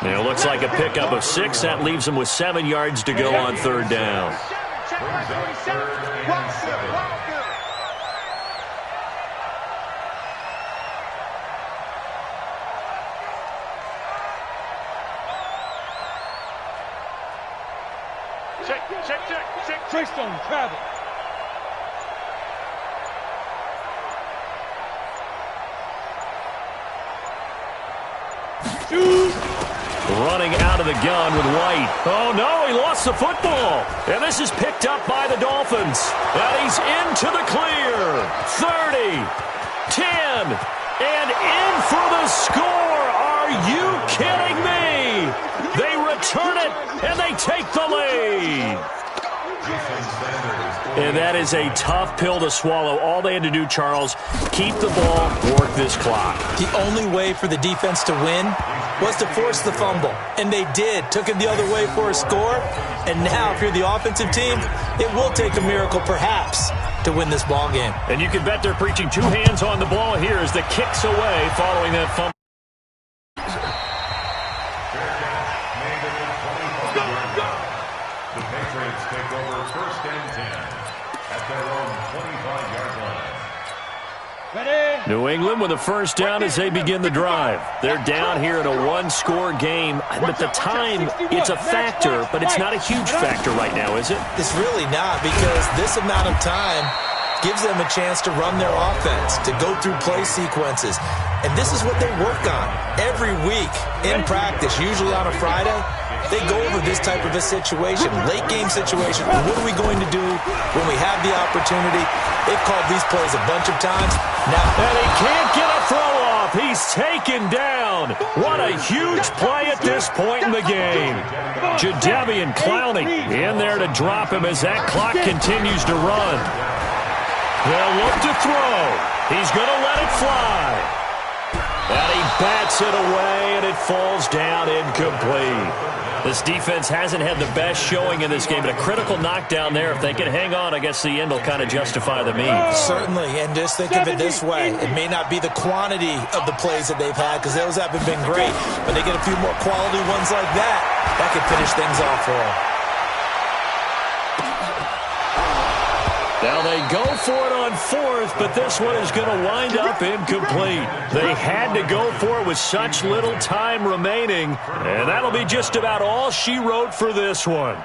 And it looks like a pickup of 6. That leaves them with 7 yards to go on third down. Check. Treystone, travel. Running out of the gun with White. Oh, no, he lost the football. And this is picked up by the Dolphins. And he's into the clear. 30, 10, and in for the score. Are you kidding me? They return it, and they take the lead. And that is a tough pill to swallow. All they had to do, Charles, keep the ball, work this clock. The only way for the defense to win was to force the fumble. And they did. Took it the other way for a score. And now, if you're the offensive team, it will take a miracle, perhaps, to win this ball game. And you can bet they're preaching two hands on the ball here as the kick's away following that fumble. The Patriots take over 1st and 10 at their own 25-yard line. Ready? New England with a first down as they begin the drive. They're down here in a one-score game. But the time, it's a factor, but it's not a huge factor right now, is it? It's really not, because this amount of time gives them a chance to run their offense, to go through play sequences. And this is what they work on every week in practice, usually on a Friday. They go over this type of a situation, late game situation. What are we going to do when we have the opportunity? They've called these plays a bunch of times. Now, and he can't get a throw off. He's taken down. What a huge play at this point in the game. Jadeveon Clowney in there to drop him as that clock continues to run. They'll look to throw. He's going to let it fly. And he bats it away, and it falls down incomplete. This defense hasn't had the best showing in this game, but a critical knockdown there. If they can hang on, I guess the end will kind of justify the means. Certainly, and just think of it this way. It may not be the quantity of the plays that they've had, because those haven't been great, but they get a few more quality ones like that. That could finish things off for them. Now they go for it on 4th, but this one is going to wind up incomplete. They had to go for it with such little time remaining, and that'll be just about all she wrote for this one.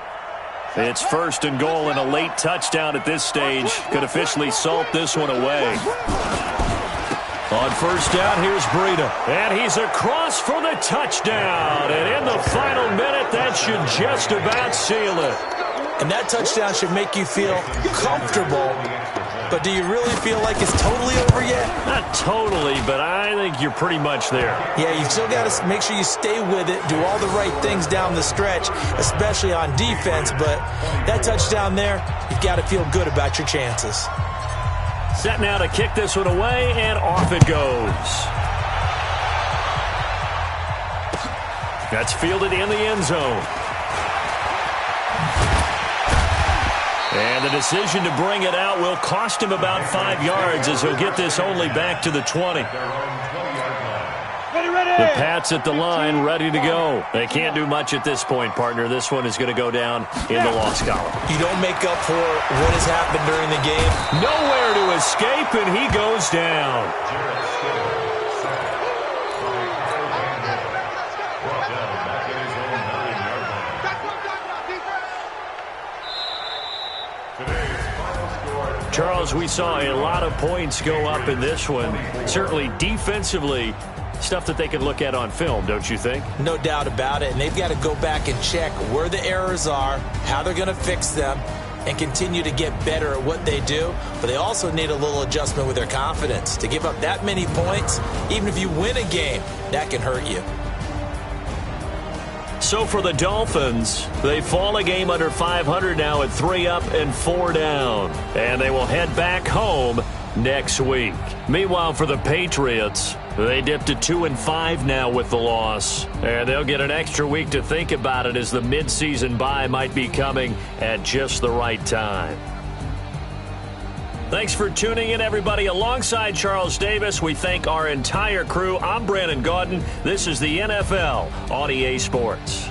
It's 1st and goal, and a late touchdown at this stage could officially salt this one away. On 1st down, here's Breida, and he's across for the touchdown. And in the final minute, that should just about seal it. And that touchdown should make you feel comfortable. But do you really feel like it's totally over yet? Not totally, but I think you're pretty much there. Yeah, you've still got to make sure you stay with it, do all the right things down the stretch, especially on defense. But that touchdown there, you've got to feel good about your chances. Set now to kick this one away, and off it goes. That's fielded in the end zone. And the decision to bring it out will cost him about 5 yards, as he'll get this only back to the 20. The Pats at the line, ready to go. They can't do much at this point, partner. This one is going to go down in the loss column. You don't make up for what has happened during the game. Nowhere to escape, and he goes down. Charles, we saw a lot of points go up in this one. Certainly defensively, stuff that they can look at on film, don't you think? No doubt about it. And they've got to go back and check where the errors are, how they're going to fix them, and continue to get better at what they do. But they also need a little adjustment with their confidence. To give up that many points, even if you win a game, that can hurt you. So for the Dolphins, they fall a game under 500 now at 3 up and 4 down. And they will head back home next week. Meanwhile, for the Patriots, they dipped to 2-5 now with the loss. And they'll get an extra week to think about it, as the midseason bye might be coming at just the right time. Thanks for tuning in, everybody. Alongside Charles Davis, we thank our entire crew. I'm Brandon Gaudin. This is the NFL on EA Sports.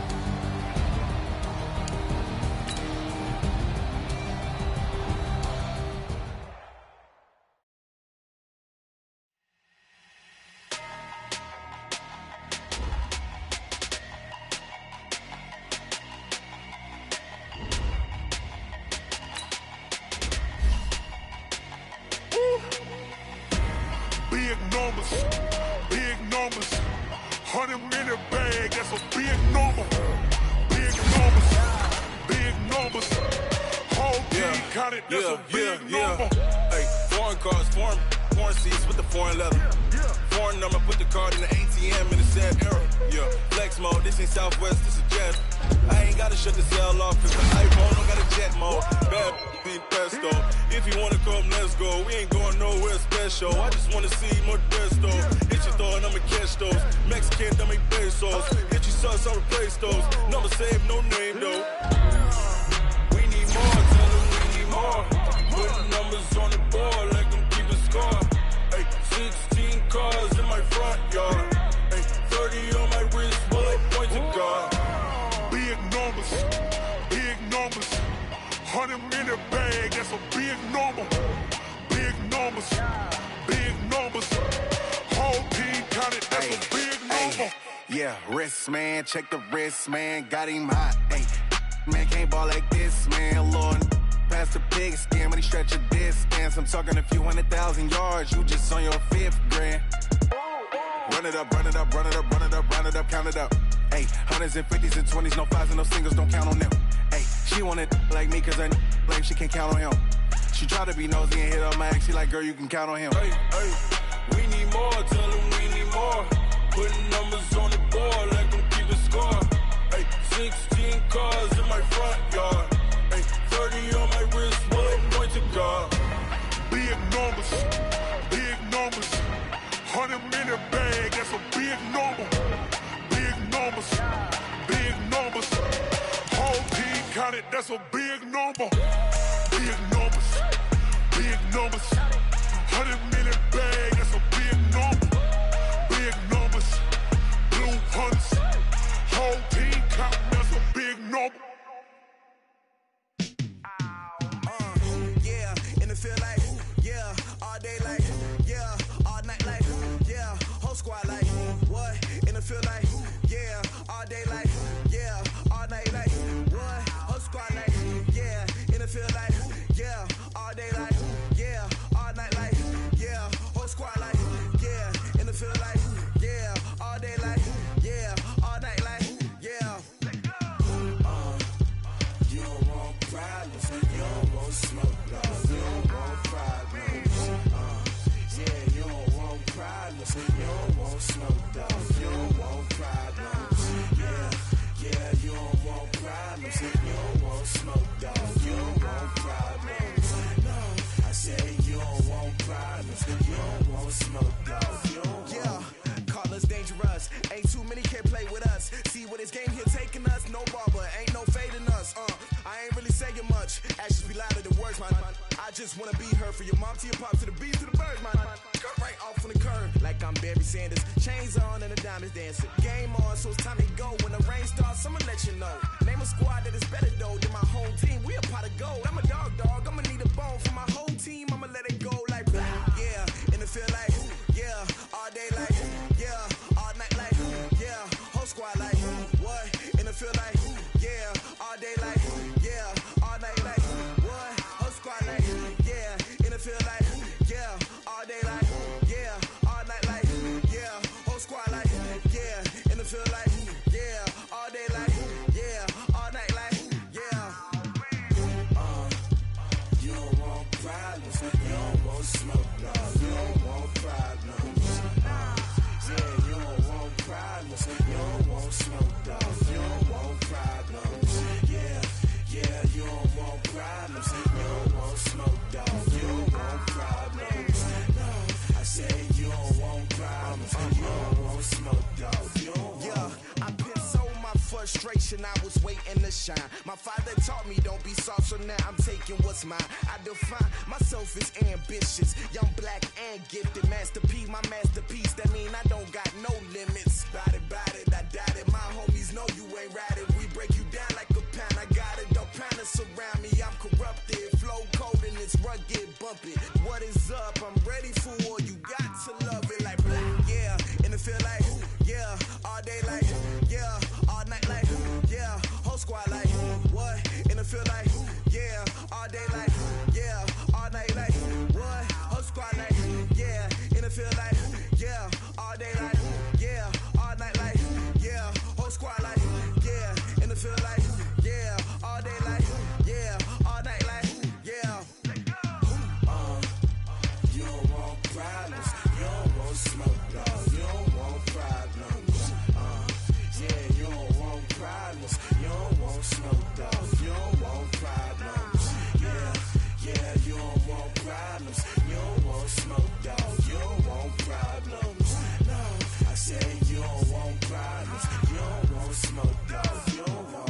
Big numbers, 100-minute bag, that's a big number. Big numbers, whole team counted, that's a big number. Hey, foreign cars for me. porn seats with the foreign leather. Foreign number, put the card in the ATM in the sad era. Yeah, flex mode, this ain't Southwest, this is Jet. I ain't gotta shut the cell off, cause the iPhone don't got a jet mode. Bad ain't presto. If you wanna come, let's go. We ain't going nowhere special. I just wanna see more Modesto. Hit your throw and I'ma catch those. Mexican, dummy pesos. Hit you sauce, I'll replace those. Number save, no name though. We need more, tell them we need more. Putting numbers on the board like I'm keeping score. Ay, 16 cars in my front yard. Ay, 30 on my wrist, while I point to God. Big numbers, big numbers. 100 in the bag, that's a big number. Big numbers, big numbers. Whole team counted, that's a big number. Yeah, wrist man, check the wrist man, got him hot. Ay, man can't ball like this, man. Lord, past the pig skin when he stretch a distance. I'm talking a few 100,000 yards, you just on your 5th grand. Run it up, run it up, run it up, run it up, run it up, count it up. Ay, 100s and 50s and 20s, no 5s and no singles, don't count on them. Ay, she want it like me, cause her like she can't count on him. She try to be nosy and hit up my ex, she like, girl, you can count on him. Hey, hey, we need more, tell them we need more. Putting numbers on the board like I'm keeping score. Hey, 16 cars in my front yard. Hey, 30 on my wrist, while I point to God. Big numbers, big numbers. 100 in the bag, that's a big number. Big numbers, big numbers. Whole team counted, that's a big number. Big numbers, big numbers. 100 in the bag, that's a big number. Big numbers, blue hunts. Whole team counting, that's a big number. Yeah, in the field like, yeah, all day like, yeah, all night like, yeah, whole squad like, what? In the field like, yeah, all day like, yeah, all night like, what? Whole squad like, yeah, in the field like, yeah, all day like, yeah, all night like, yeah, whole squad like, yeah, in the field like, yeah, all day like, yeah, all night like, yeah. You don't want problems, you don't want smoke, no. You don't want problems, yeah, you don't want problems, you don't want smoke, dog. You don't want problems, yeah, yeah, you don't want problems, you don't want smoke, dog. You don't want problems, no. I said you don't want problems, you don't want smoke, dog. You don't yeah, call us dangerous. Ain't too many can play with us. See what this game here taking us? No barber, ain't no fading us. I ain't really saying much. Actions be louder than words, man. I just wanna be heard for your mom to your pop to the beat to the birds, man. Cut right off on the curb like I'm Barry Sanders. Chains on and the diamonds dancing. Game on, so it's time to go. When the rain starts, I'ma let you know. Name a squad that is better though than my home team. We a pot of gold. I'm a dog. I'ma need a bone for my whole team. I'ma let it go like blah. Yeah, in the field like yeah, all day like yeah, all night like yeah, whole squad like what? In the field like yeah, all day like yeah, all night like what? Whole squad like yeah, in the field like yeah, all day like yeah, all night like yeah, whole squad like yeah, in the field like yeah, all day like yeah, all night like yeah. You don't want problems, you don't want smoke, no. You don't want problems, yeah, you don't want problems, you don't want smoke, dog. You don't want problems, yeah, yeah, you don't want problems, you don't want smoke, dog. You don't want problems, no. I said you don't want problems, you don't want smoke, dog. You don't yeah, I pissed so my frustration, I was waiting to shine. My father taught me don't be soft, so now I'm taking what's mine. I define myself as ambitious, young, black, and gifted. Masterpiece, my masterpiece, that mean I don't got no limits. Bout it, I doubt it. My homies know you ain't ratted. We break you down like a pound. I got it, don't pound it surround me. I'm corrupted, flow cold and it's rugged, bumpy. What is up? I'm ready for war. You got to love it like blah. Yeah, in the field like yeah, all day like yeah, all night like yeah, whole squad like what? In the field like yeah, all day like yeah, all night like what? Whole squad like yeah, in the field like yeah, all day like yeah, all night like yeah, whole squad like yeah, in the field like yeah, all day like yeah, all night like yeah. You don't want pride. problems. You don't want smoke, dog. You don't want problems. No, I said you don't want problems. You don't want smoke, dog. You don't want.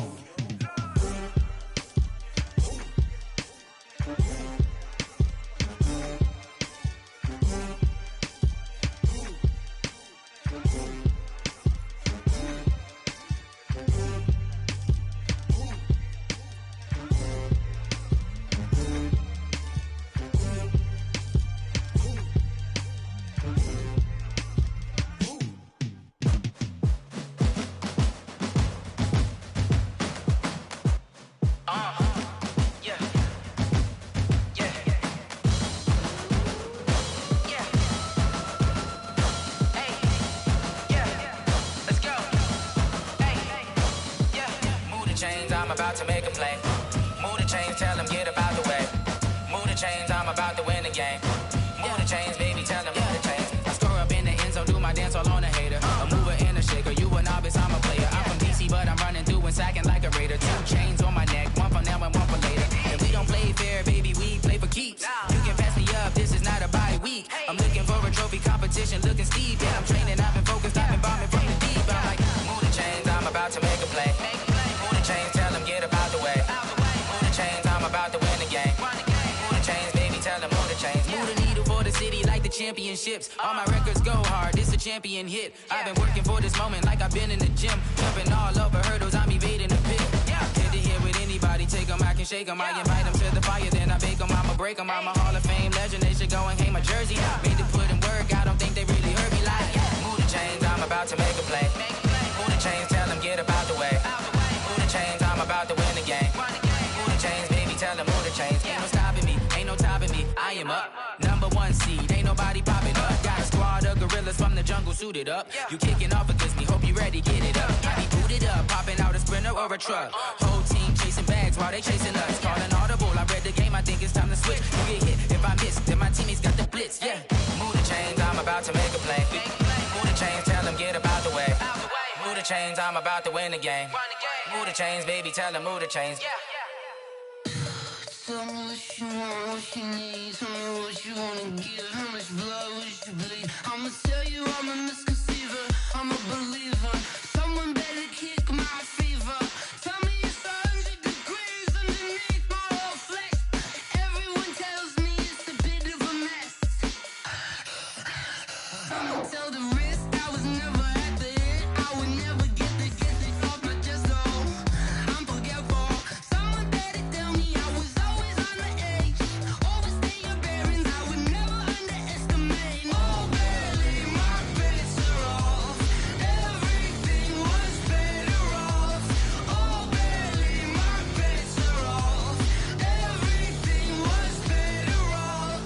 I'm about to make a play. Move the chains, tell them get up out the way. Move the chains, I'm about to win the game. Move the chains, baby, tell them move the chains. I score up in the end zone, do my dance all on a hater. A mover and a shaker, you a novice, I'm a player. I'm from DC, but I'm running through and sacking like a raider. 2 chains on my neck, one for now and one for later. And we don't play fair, baby, we play for keeps. You can pass me up, this is not a bye week. I'm looking for a trophy competition, looking steep. Yeah, I'm training, I've been focused, I've been bombing from the deep. I'm like, move the chains, I'm about to make a play. Move the chains, tell them get up out the way. Move the chains, I'm about to win the game. Move the chains, baby, tell them move the chains. Move the needle for the city like the championships. All my records go hard, this a champion hit. I've been working for this moment like I've been in the gym. Jumping all over hurdles, I'm evading the pit. Head to head with anybody, take them, I can shake them. I invite them to the fire, then I bake them, I'ma break them. I'm a Hall of Fame legend, they should go and hang my jersey. Made to put in work, I don't think they really heard me like, move the chains, I'm about to make a play. Move the chains, tell them get up out the way. Move the chains, I'm about to win the game. Move the chains, baby, tell them move the chains. Ain't no stopping me, ain't no topping me, I am up. Number 1 seed, ain't nobody popping up. Got a squad of gorillas from the jungle suited up. You kicking off against me, hope you ready, get it up. I be booted up, popping out a Sprinter or a truck. Whole team chasing bags while they chasing us. Calling audible, I read the game, I think it's time to switch. You get hit, if I miss, then my teammates got the blitz, Move the chains, I'm about to make a play. Move the chains, tell them get up out the way. Move the chains, I'm about to win the game. Move the chains, baby, tell them move the chains. Tell me what you want, what you need. Tell me what you wanna give. How much blood would you bleed? I'ma tell you I'm a misconceiver. I'm a believer. Someone better kick my fever. Tell me it's 100 degrees underneath my whole flesh. Everyone tells me it's a bit of a mess. I'ma tell the risk I was never at the end. I would never get this off my chest though. I'm forgetful. Someone better tell me I was always on the edge. Overstay your bearings, I would never underestimate. Oh, barely, my bets are off. Everything was better off. Oh, barely, my bets are off. Everything was better off.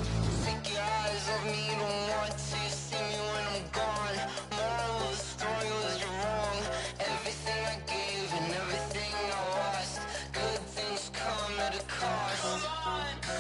Take your eyes off me, don't want to see me when I'm gone. Moral of the story was you're wrong. Everything I gave and everything I lost. Good things come at a cost.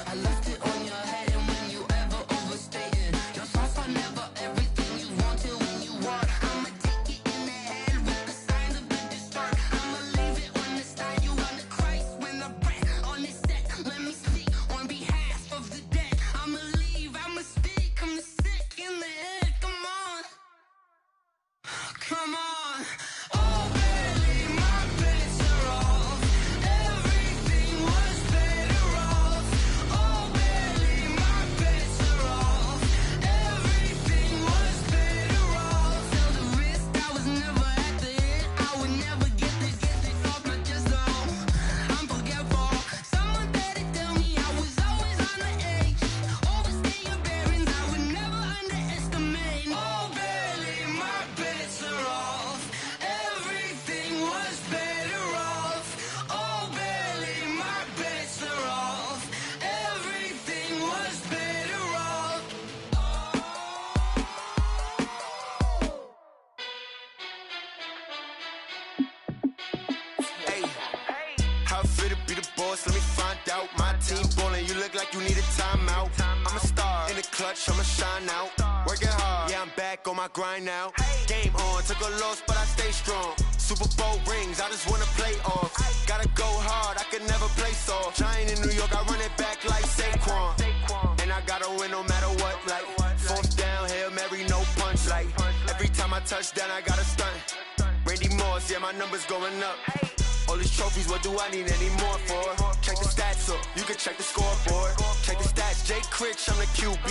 I left it on your head, and when you ever overstay it, your thoughts are never everything you wanted when you want. I'ma take it in the head with the signs of the distort. I'ma leave it on the side. You on the Christ when the breath on this set. Let me speak on behalf of the dead. I'ma leave, I'ma speak. I'm sick in the head. Come on, come on. Oh, barely, my bets are off. Everything was better off. Oh, barely, my bets are off. Everything was better off. Tell the risk I was never at the end. I would never get this off my chest though. I'm forgetful. Someone better tell me I was always on the edge. Overstay your bearings, I would never underestimate. Oh, barely, my bets are off. Everything was better off. Oh, barely, my bets are off. Everything was better off. Hey, how fit to be the boss? Let me find out. My team ballin', you look like you need a timeout. I'm a star in the clutch, I'ma shine out. Working hard, yeah, I'm back on my grind now. Game on, took a loss, but I stay strong. Super Bowl rings, I just wanna play off. Gotta go hard, I could never play soft. Giant in New York, I run it back like Saquon. And I gotta win no matter what. Like, fourth down, Hail Mary, no punch. Like, every time I touch down, I gotta stunt. Randy Moss, yeah, my numbers going up. All these trophies, what do I need any more for? Check the stats up, you can check the scoreboard. Check the stats, Jay Critch, I'm the QB.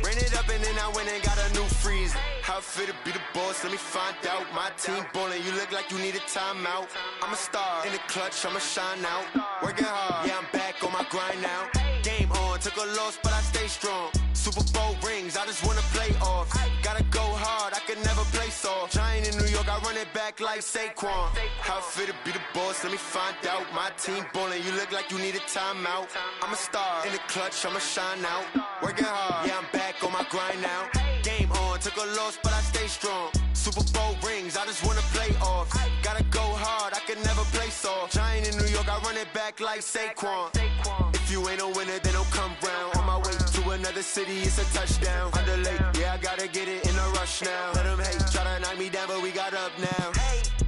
Ran it up and then I went and got a new freeze. How it feel to be the boss, let me find out. My team ballin', you look like you need a timeout. I'm a star, in the clutch, I'ma shine out. Working hard, yeah, I'm back on my grind now. Game on, took a loss, but I stay strong. Super Bowl rings, I just wanna play off. Gotta go hard, I can never play soft. Giant in New York, I run it back like Saquon. How it feel to be the boss, let me find out. My team ballin', you look like you need a timeout. I'm a star, in the clutch, I'ma shine out. Working hard, yeah, I'm back on my grind now. Game on, took a loss, but I stay strong. Super Bowl rings, I just wanna play off. Gotta go hard, I can never play soft. Giant in New York, I run it back like Saquon. If you ain't a winner, then don't come round. On my way to another city, it's a touchdown. Underlay, yeah, I gotta get it in a rush now. Let them hate, try to knock me down, but we got up now.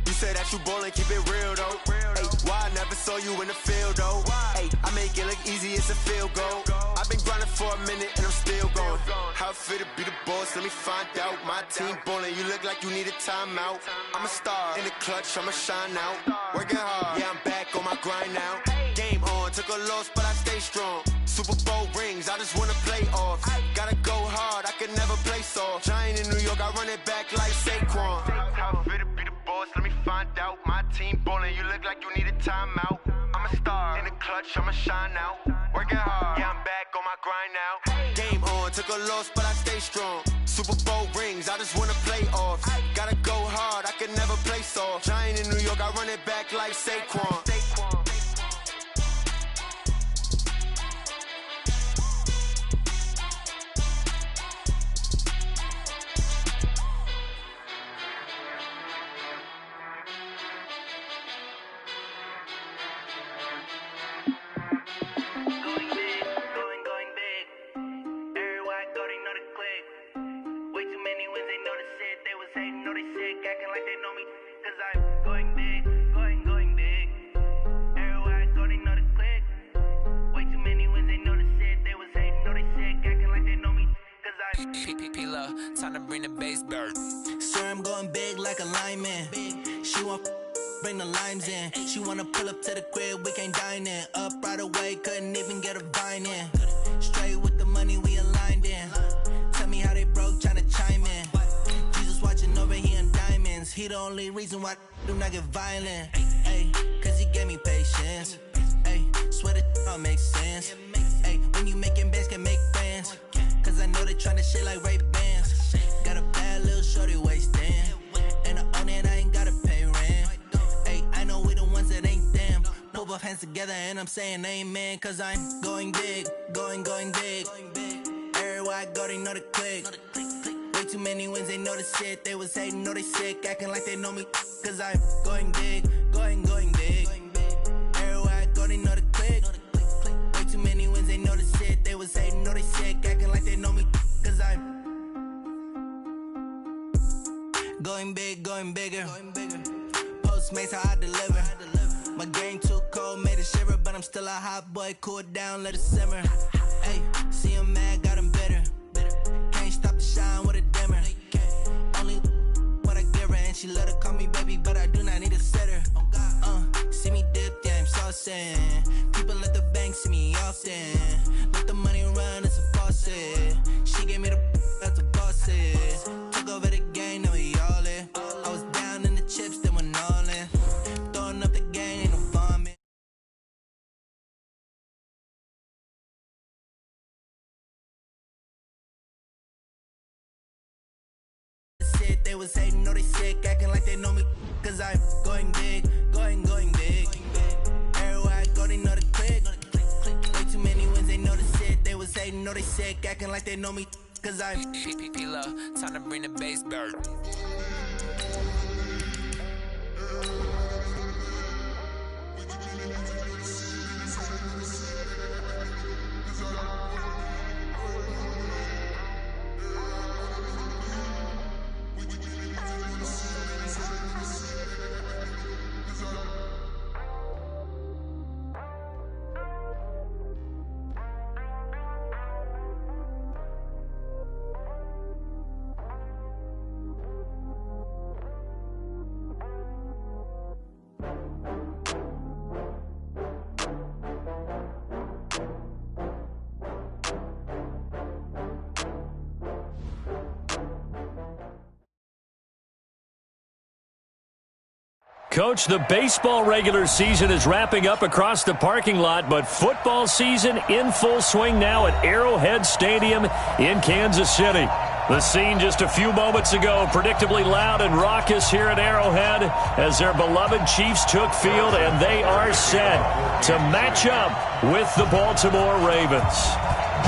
You said that you ballin', keep it real though. Hey, why I never saw you in the field though? Hey, I make it look easy, it's a field goal. I've been grinding for a minute and I'm still going. How it feel to be the boss, let me find out. My team ballin', you look like you need a timeout. I'm a star, in the clutch, I'ma shine out. Working hard, yeah, I'm back on my grind now. Game on, took a loss, but I stay strong. Super Bowl rings, I just wanna play off. Gotta go hard, I can never play soft. Giant in New York, I run it back like Saquon. How it feel to be the boss, let me find out. My team ballin', you look like you need a timeout. I'm a star, in the clutch, I'ma shine out. Working hard, yeah, I'm back on my grind now. Game on, took a loss, but I stay strong. Super Bowl rings, I just wanna play off. Gotta go hard, I can never play soft. Giant in New York, I run it back like Saquon. Time to bring the bass bird. Sir, I'm going big like a lineman. She want bring the limes in. She wanna pull up to the crib, we can't dine in. Up right away, couldn't even get a vine in. Straight with the money, we aligned in. Tell me how they broke, tryna chime in. Jesus watching over here in diamonds. He the only reason why do not get violent. Ay, cause he gave me patience. Ay, swear that all makes sense. Ay, when you making bands, can make friends. Cause I know they tryna shit like Ray-Bans. Got a bad little shorty wasting. And I own it, I ain't gotta pay rent. Ay, I know we the ones that ain't them. Put both hands together and I'm saying amen. Cause I'm going big, going big. Everywhere I go, they know the click. Way too many wins, they know the shit. They was hating, know they sick, acting like they know me. Cause I'm going big, going big. Everywhere I go, they know the click. Way too many wins, they know the shit. They was hating, know they sick, acting like they know me. Cause I'm going big, going bigger. Postmates how I deliver. My game too cold, made it shiver. But I'm still a hot boy, cool it down, let it simmer. Hey, see him mad, got him bitter. Can't stop the shine with a dimmer. Only what I give her, and she let her call me baby, but I do not need a sitter. See me dip, yeah, I'm saucing. People at the bank see me often. Let the money run, it's a faucet. She gave me the that's a boss it. Took over the game, now we all in. I was down in the chips, then went all in. Throwing up the game, ain't no vomit. They was hating, know they sick, acting like they know me. Cause I'm going big, going big. Everywhere I go, they know the click. Way too many wins, they know the shit. They was hating, know they sick, acting like they know me. Cause I'm P-P-P-Love, time to bring the bass bird. Coach, the baseball regular season is wrapping up across the parking lot, but football season in full swing now at Arrowhead Stadium in Kansas City. The scene just a few moments ago, predictably loud and raucous here at Arrowhead as their beloved Chiefs took field, and they are set to match up with the Baltimore Ravens.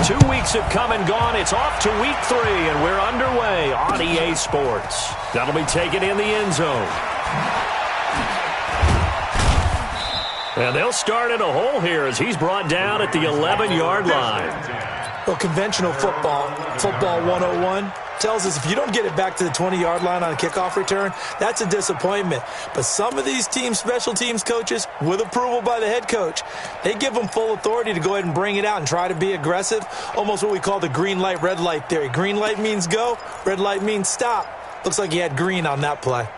2 weeks have come and gone. It's off to week 3, and we're underway on EA Sports. That'll be taken in the end zone. And they'll start in a hole here as he's brought down at the 11-yard line. Well, conventional football 101, tells us if you don't get it back to the 20-yard line on a kickoff return, that's a disappointment. But some of these teams, special teams coaches, with approval by the head coach, they give them full authority to go ahead and bring it out and try to be aggressive, almost what we call the green light, red light theory. Green light means go, red light means stop. Looks like he had green on that play.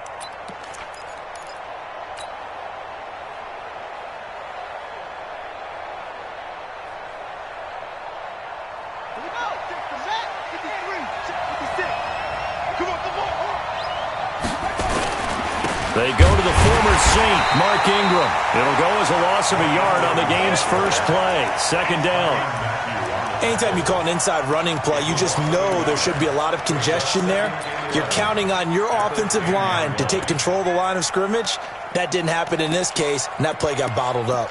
They go to the former Saint, Mark Ingram. It'll go as a loss of a yard on the game's first play. Second down. Anytime you call an inside running play, you just know there should be a lot of congestion there. You're counting on your offensive line to take control of the line of scrimmage. That didn't happen in this case, and that play got bottled up.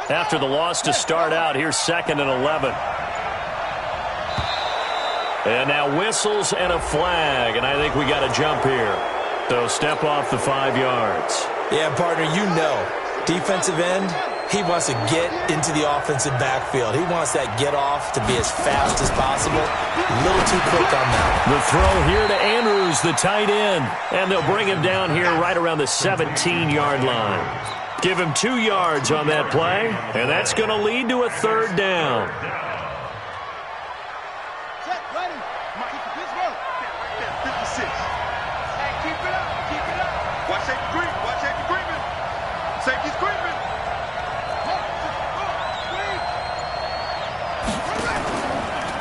After the loss to start out, here's 2nd and 11. And now whistles and a flag, and I think we got a jump here. So step off the 5 yards. Yeah, partner, you know, defensive end, he wants to get into the offensive backfield. He wants that get off to be as fast as possible. A little too quick on that. The throw here to Andrews, the tight end. And they'll bring him down here right around the 17-yard line. Give him 2 yards on that play, and that's going to lead to a 3rd down. Check, ready. Keep the pitch roll. Right there, 56. Hey, keep it up, keep it up. Watch safety Green, watch safety Greenman. Safety's Greenman.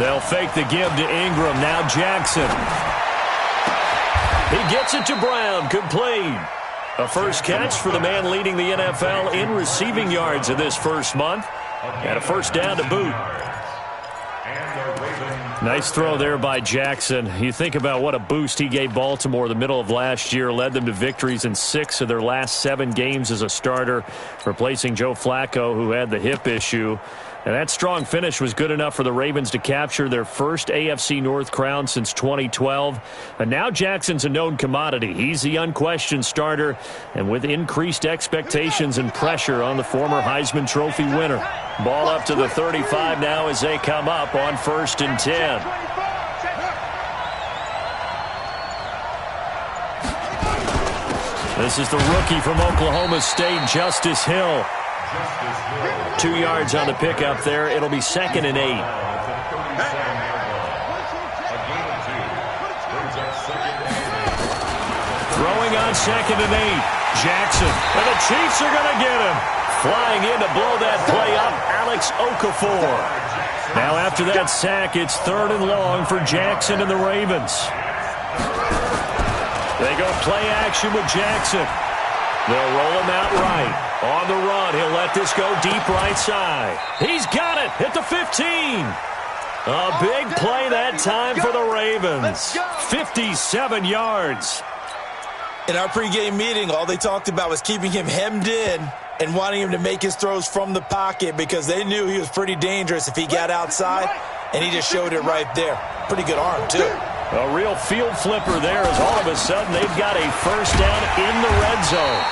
They'll fake the give to Ingram. Now Jackson. He gets it to Brown, complete. A first catch for the man leading the NFL in receiving yards in this first month. And a first down to boot. Nice throw there by Jackson. You think about what a boost he gave Baltimore the middle of last year. Led them to victories in 6 of their last 7 games as a starter, replacing Joe Flacco, who had the hip issue. And that strong finish was good enough for the Ravens to capture their first AFC North crown since 2012. And now Jackson's a known commodity. He's the unquestioned starter, and with increased expectations and pressure on the former Heisman Trophy winner. Ball up to the 35 now as they come up on 1st and 10. This is the rookie from Oklahoma State, Justice Hill. 2 yards on the pickup there. It'll be 2nd and 8. Throwing on 2nd and 8. Jackson. And the Chiefs are going to get him. Flying in to blow that play up, Alex Okafor. Now after that sack, it's 3rd and long for Jackson and the Ravens. They go play action with Jackson. They'll roll him out right. On the run, he'll let this go deep right side. He's got it at the 15. A big play that time for the Ravens. 57 yards. In our pregame meeting, all they talked about was keeping him hemmed in and wanting him to make his throws from the pocket because they knew he was pretty dangerous if he got outside, and he just showed it right there. Pretty good arm, too. A real field flipper there as all of a sudden they've got a first down in the red zone.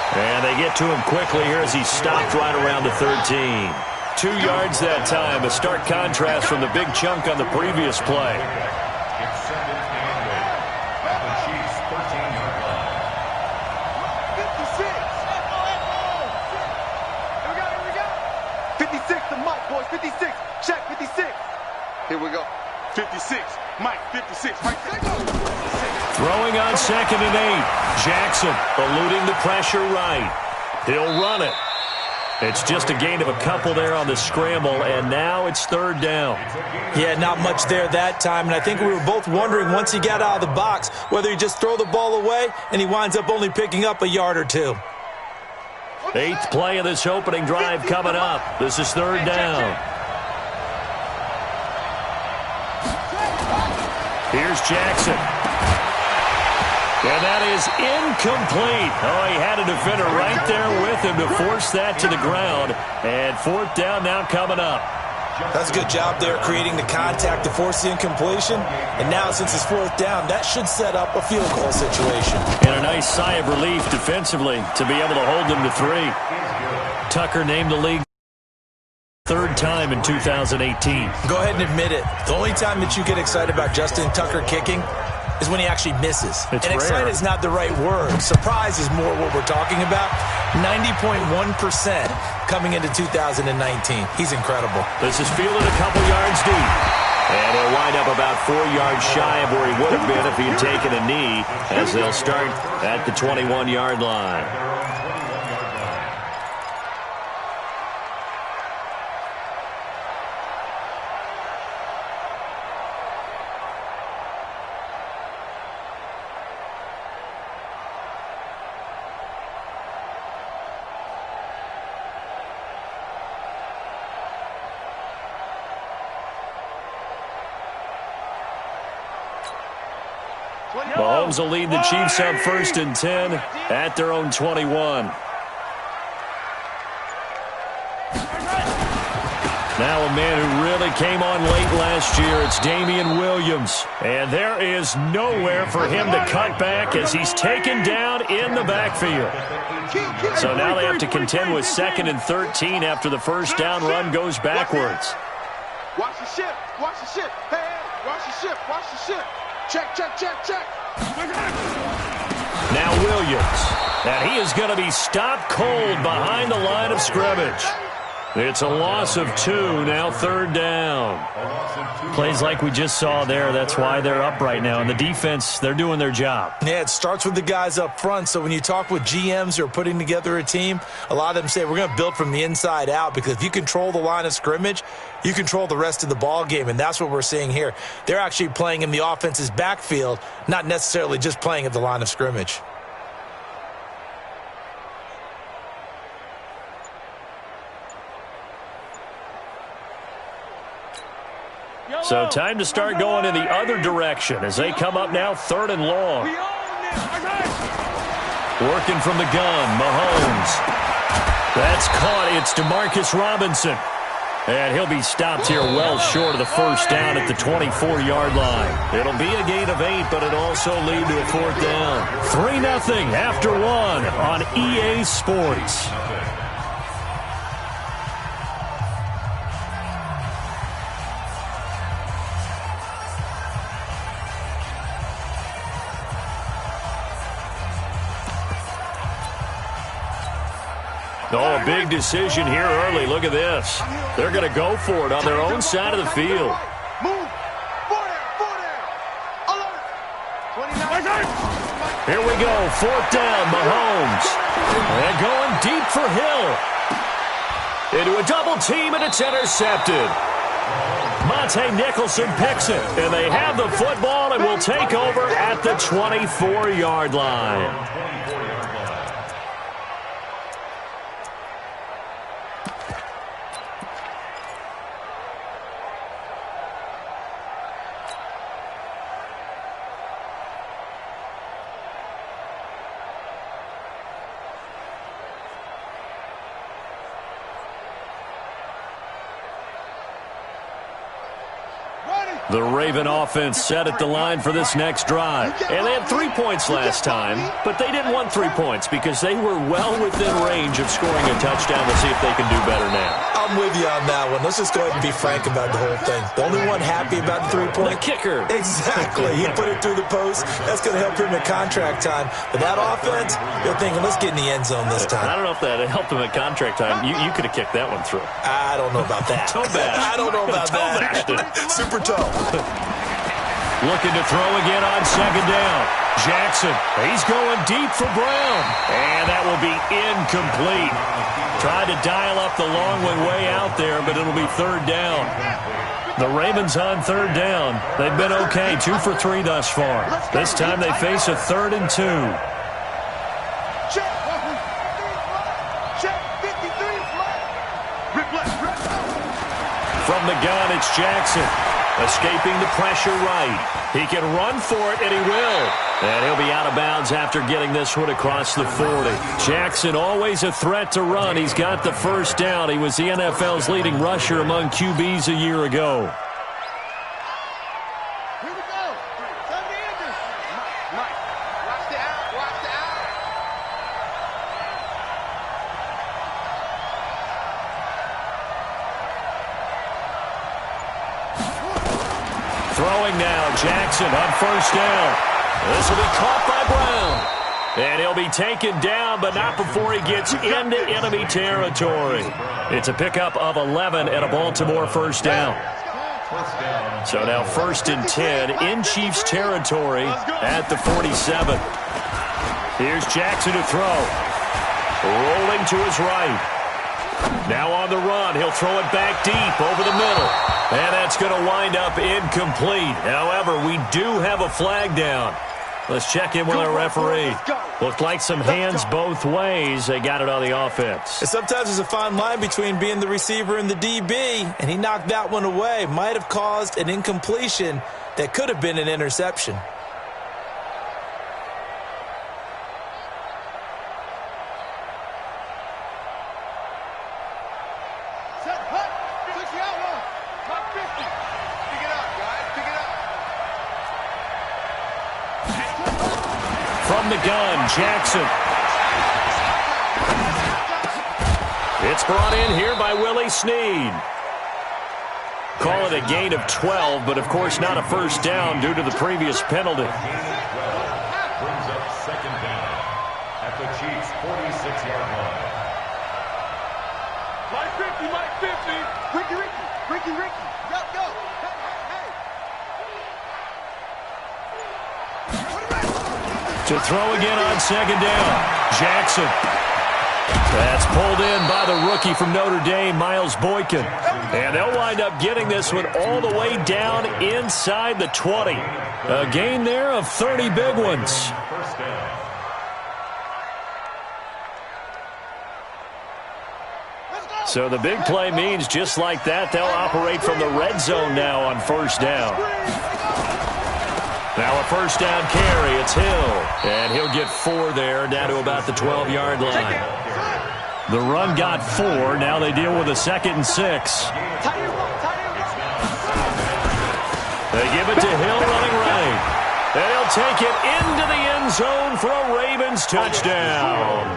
And they get to him quickly here as he stopped right around the 13. 2 yards that time, a stark contrast from the big chunk on the previous play. It's 2nd and 8 at the Chiefs' 13-yard line. 56. Here we go. 56 to Mike, boys. 56. Check, 56. Here we go. 56. 56. Mike, 56. Right there. Throwing on 2nd and 8. Jackson eluding the pressure right. He'll run it. It's just a gain of a couple there on the scramble, and now it's 3rd down. Yeah, not much there that time, and I think we were both wondering once he got out of the box whether he just throw the ball away and he winds up only picking up a yard or two. 8th play of this opening drive coming up. This is 3rd down. Here's Jackson. And that is incomplete. Oh, he had a defender right there with him to force that to the ground. And 4th down now coming up. That's a good job there creating the contact to force the incompletion. And now since it's 4th down, that should set up a field goal situation. And a nice sigh of relief defensively to be able to hold them to 3. Tucker named the league 3rd time in 2018. Go ahead and admit it. The only time that you get excited about Justin Tucker kicking is when he actually misses. It's and rare. excited is not the right word. Surprise is more what we're talking about. 90.1% coming into 2019. He's incredible. This is fielded a couple yards deep. And he'll wind up about 4 yards shy of where he would have been if he had taken a knee, as they'll start at the 21-yard line. Mahomes will lead the Chiefs up 1st and 10 at their own 21. Now a man who really came on late last year, it's Damian Williams. And there is nowhere for him to cut back as he's taken down in the backfield. So now they have to contend with 2nd and 13 after the 1st down run goes backwards. Watch the ship. Watch the ship. Hey, watch the ship. Watch the ship. Check, check, check, check. Now Williams. And he is going to be stopped cold behind the line of scrimmage. It's a loss of 2, now 3rd down. Plays like we just saw there, that's why they're up right now. And the defense, they're doing their job. Yeah, it starts with the guys up front. So when you talk with GMs who are putting together a team, a lot of them say we're going to build from the inside out, because if you control the line of scrimmage, you control the rest of the ball game, and that's what we're seeing here. They're actually playing in the offense's backfield, not necessarily just playing at the line of scrimmage. So time to start going in the other direction as they come up now 3rd and long. Working from the gun, Mahomes. That's caught. It's DeMarcus Robinson. And he'll be stopped here well short of the 1st down at the 24-yard line. It'll be a gain of 8, but it'll also lead to a 4th down. 3-0 after 1 on EA Sports. Oh, a big decision here early. Look at this. They're going to go for it on their own side of the field. Move. 4 down. Alert. 29. Here we go. 4th down, Mahomes. And going deep for Hill. Into a double team, and it's intercepted. Monte Nicholson picks it. And they have the football and will take over at the 24-yard line. The Raven offense set at the line for this next drive. And they had 3 points last time, but they didn't want 3 points because they were well within range of scoring a touchdown. We'll see if they can do better now. I'm with you on that one. Let's just go ahead and be frank about the whole thing. The only one happy about the 3-point? The kicker. Exactly. He put it through the post. That's going to help him at contract time. But that offense, you're thinking, let's get in the end zone this time. I don't know if that helped him at contract time. You could have kicked that one through. I don't know about that. Toe bash. I don't know about Toe bashed that. it. Super toe. Looking to throw again on second down. Jackson, he's going deep for Brown. And that will be incomplete. Tried to dial up the long way out there, but it'll be third down. The Ravens on third down. They've been okay, 2 for 3 thus far. This time they face a 3rd and 2. From the gun, it's Jackson. Escaping the pressure right. He can run for it, and he will. And he'll be out of bounds after getting this one across the 40. Jackson, always a threat to run. He's got the first down. He was the NFL's leading rusher among QBs a year ago. Here we go. Somebody Andrews. Mike, watch the out. Watch the out. Throwing now, Jackson on first down. This will be caught by Brown. And he'll be taken down, but not before he gets into enemy territory. It's a pickup of 11 and a Baltimore first down. So now 1st and 10 in Chiefs territory at the 47. Here's Jackson to throw. Rolling to his right. Now on the run, he'll throw it back deep over the middle. And that's going to wind up incomplete. However, we do have a flag down. Let's check in with our referee. Looked like some hands both ways. They got it on the offense. And sometimes there's a fine line between being the receiver and the DB, and he knocked that one away. Might have caused an incompletion that could have been an interception. From the gun, Jackson. It's brought in here by Willie Snead. Call it a gain of 12, but of course not a first down due to the previous penalty. Brings up second down at the Chiefs' 46-yard line. Mike 50. Ricky. Go. To throw again on second down. Jackson. That's pulled in by the rookie from Notre Dame, Miles Boykin. And they'll wind up getting this one all the way down inside the 20. A gain there of 30 big ones. First down. So the big play means just like that, they'll operate from the red zone now on first down. Now a first down carry, it's Hill. And he'll get 4 there, down to about the 12-yard line. The run got 4, now they deal with a 2nd and 6. They give it to Hill running right. And he'll take it into the end zone for a Ravens touchdown.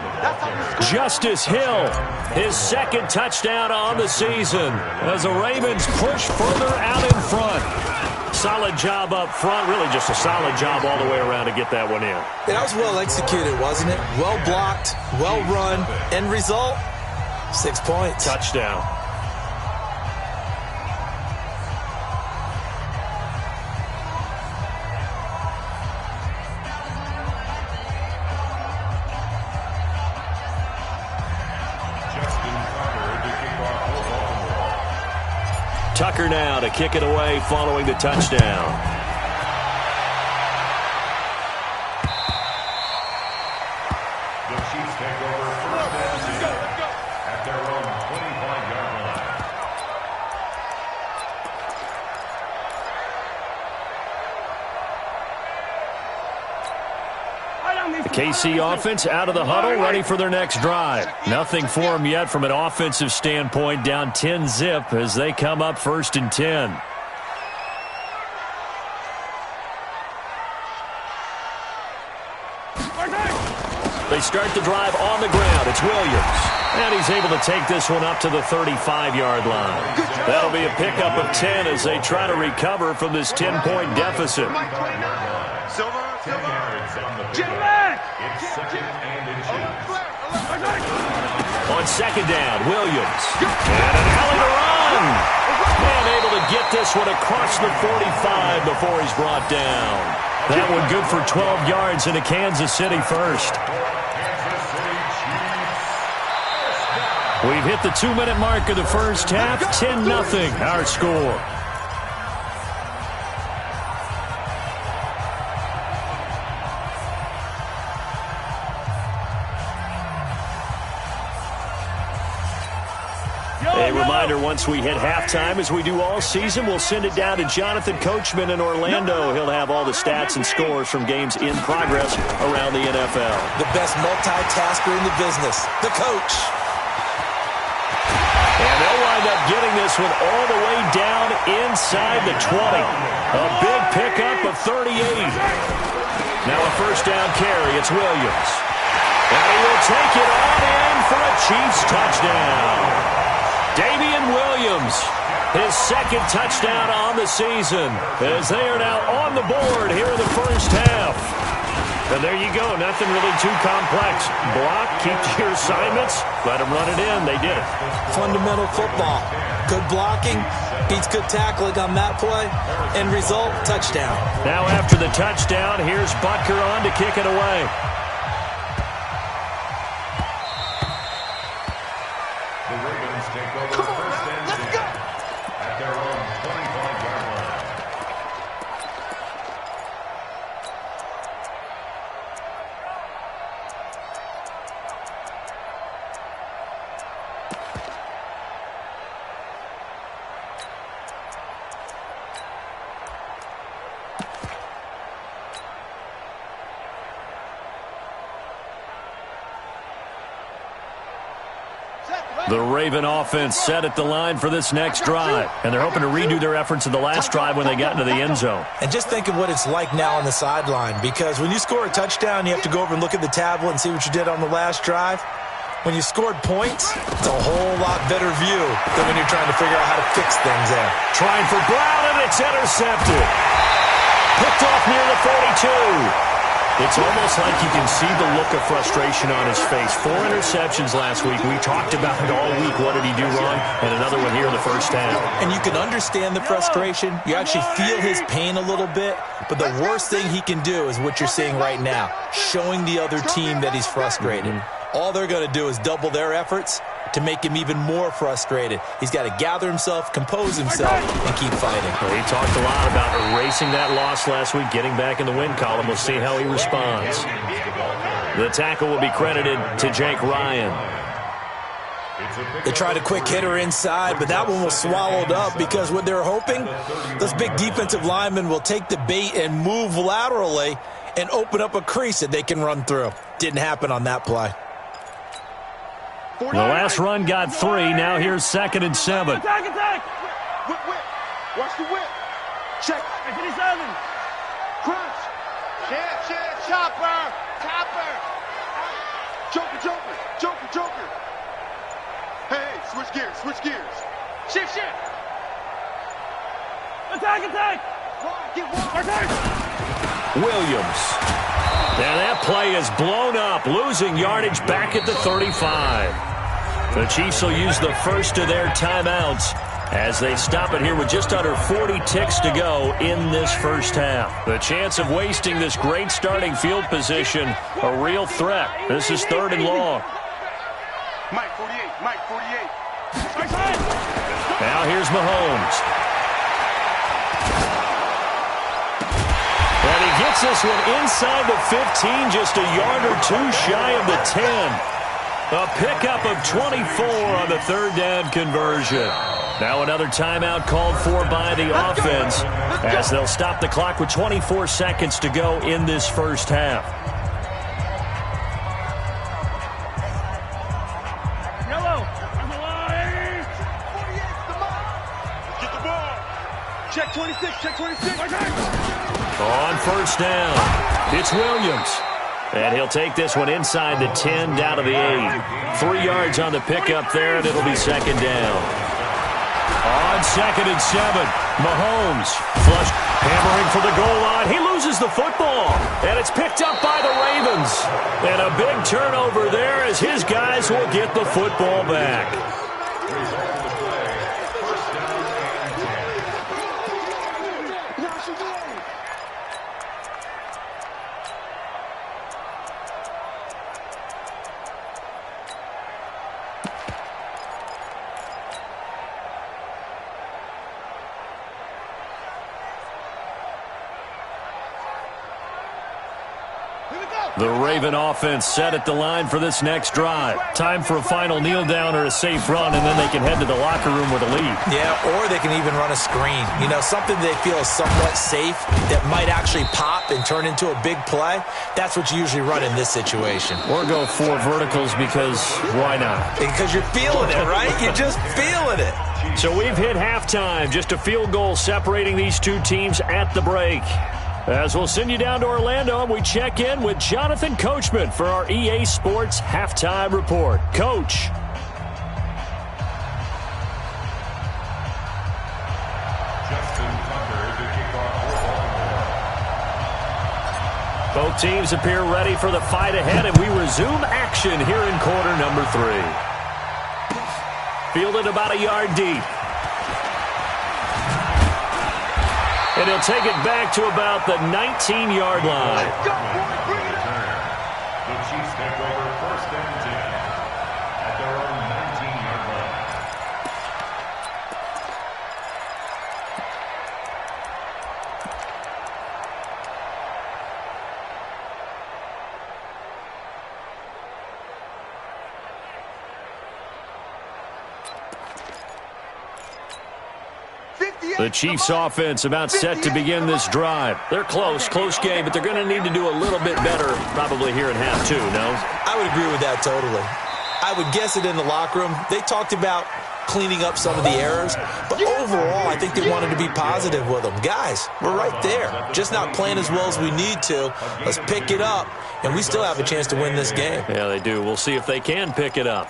Justice Hill, his 2nd touchdown on the season as the Ravens push further out in front. Solid job up front, really just a solid job all the way around to get that one in. That was well executed, wasn't it? Well blocked, well run. End result, 6 points. Touchdown. Tucker now to kick it away following the touchdown. The Chiefs take over first and 10 at their own 25-yard line. The KC offense out of the huddle, ready for their next drive. Nothing for them yet from an offensive standpoint, down 10-zip as they come up 1st and 10. They start the drive on the ground. It's Williams. And he's able to take this one up to the 35-yard line. That'll be a pickup of 10 as they try to recover from this 10-point deficit. Silver. It's 2nd and inches. On second down, Williams. And an alley to run. And able to get this one across the 45 before he's brought down. That one good for 12 yards into Kansas City first. We've hit the 2-minute mark of the first half. 10-0 our score. A reminder, once we hit halftime, as we do all season, we'll send it down to Jonathan Coachman in Orlando. He'll have all the stats and scores from games in progress around the NFL. The best multitasker in the business, the coach. And they'll wind up getting this one all the way down inside the 20. A big pickup of 38. Now a first down carry. It's Williams. And he will take it on in for a Chiefs touchdown. Damian Williams, his second touchdown on the season, as they are now on the board here in the first half. And there you go, nothing really too complex. Block, keep to your assignments, let them run it in. They did it. Fundamental football. Good blocking beats good tackling on that play. End result, touchdown. Now after the touchdown, here's Butker on to kick it away. The Ravens take over first and 10 at their own 25-yard line. The Raven offense set at the line for this next drive. And they're hoping to redo their efforts in the last drive when they got into the end zone. And just think of what it's like now on the sideline, because when you score a touchdown, you have to go over and look at the tablet and see what you did on the last drive. When you scored points, it's a whole lot better view than when you're trying to figure out how to fix things there. Trying for Brown, and it's intercepted. Picked off near the 42. It's almost like you can see the look of frustration on his face. 4 interceptions last week. We talked about it all week. What did he do wrong? And another one here in the first half. And you can understand the frustration. You actually feel his pain a little bit. But the worst thing he can do is what you're seeing right now, showing the other team that he's frustrated. All they're going to do is double their efforts to make him even more frustrated. He's got to gather himself, compose himself, and keep fighting. Well, he talked a lot about erasing that loss last week, getting back in the win column. We'll see how he responds. The tackle will be credited to Jake Ryan. They tried a quick hitter inside, but that one was swallowed up because what they're hoping, those big defensive linemen will take the bait and move laterally and open up a crease that they can run through. Didn't happen on that play. The last run got 3. Now here's 2nd and 7. Attack, attack! Whip, whip. Watch the whip. Check. 57. Crunch. Shit. Chopper. Joker. Hey, switch gears. Shift. Attack. Get one. Williams. And that play is blown up, losing yardage back at the 35. The Chiefs will use the first of their timeouts as they stop it here with just under 40 ticks to go in this first half. The chance of wasting this great starting field position, a real threat. This is 3rd and long. Mike 48. Now here's Mahomes. And he gets this one inside the 15, just a yard or 2 shy of the 10. A pickup of 24 on the 3rd down conversion. Now another timeout called for by the offense as they'll stop the clock with 24 seconds to go in this first half. Yellow. On the line. 48. Get the ball. Check 26. On first down, it's Williams. And he'll take this one inside the 10 down to the 8. 3 yards on the pickup there, and it'll be 2nd down. On 2nd and 7, Mahomes flush, hammering for the goal line. He loses the football, and it's picked up by the Ravens. And a big turnover there as his guys will get the football back. The Raven offense set at the line for this next drive. Time for a final kneel down or a safe run, and then they can head to the locker room with a lead. Yeah, or they can even run a screen. You know, something they feel is somewhat safe that might actually pop and turn into a big play. That's what you usually run in this situation. Or go 4 verticals because why not? Because you're feeling it, right? You're just feeling it. So we've hit halftime. Just a field goal separating these two teams at the break. As we'll send you down to Orlando, and we check in with Jonathan Coachman for our EA Sports Halftime Report. Coach. Both teams appear ready for the fight ahead, and we resume action here in quarter number 3. Fielded about a yard deep. And he'll take it back to about the 19-yard line. The Chiefs take over 1st and 10 at their own 19-yard line. The Chiefs offense about set to begin this drive. They're close game, but they're going to need to do a little bit better probably here in half 2, no? I would agree with that totally. I would guess it in the locker room. They talked about cleaning up some of the errors, but overall I think they wanted to be positive with them. Guys, we're right there. Just not playing as well as we need to. Let's pick it up, and we still have a chance to win this game. Yeah, they do. We'll see if they can pick it up.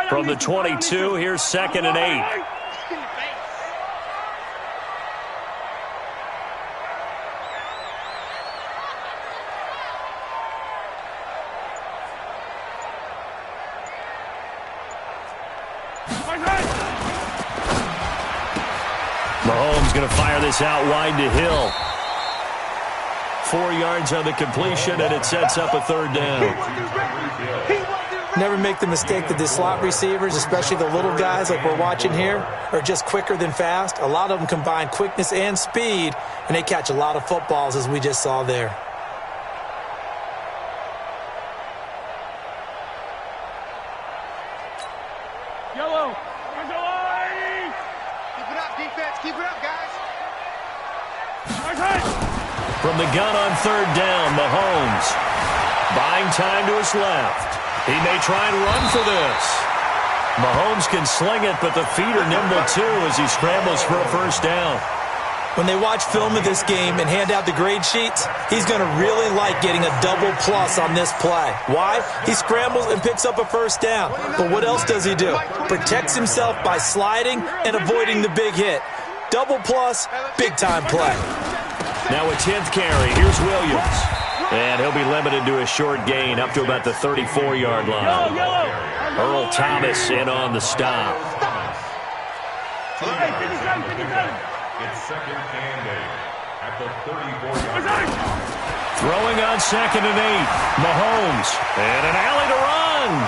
From the 22, here's 2nd and 8. Mahomes going to fire this out wide to Hill. 4 yards on the completion, and it sets up a 3rd down. Never make the mistake that the slot receivers, especially the little guys like we're watching here, are just quicker than fast. A lot of them combine quickness and speed, and they catch a lot of footballs, as we just saw there. Yellow. Keep it up, defense. Keep it up, guys. From the gun on 3rd down, Mahomes buying time to his left. He may try and run for this. Mahomes can sling it, but the feet are nimble too as he scrambles for a 1st down. When they watch film of this game and hand out the grade sheets, he's going to really like getting a double plus on this play. Why? He scrambles and picks up a 1st down. But what else does he do? Protects himself by sliding and avoiding the big hit. Double plus, big-time play. Now a 10th carry. Here's Williams. And he'll be limited to a short gain up to about the 34-yard line. Earl Thomas in on the stop. It's 2nd and 8 at the 34-yard line. Throwing on 2nd and 8. Mahomes. And an alley to run.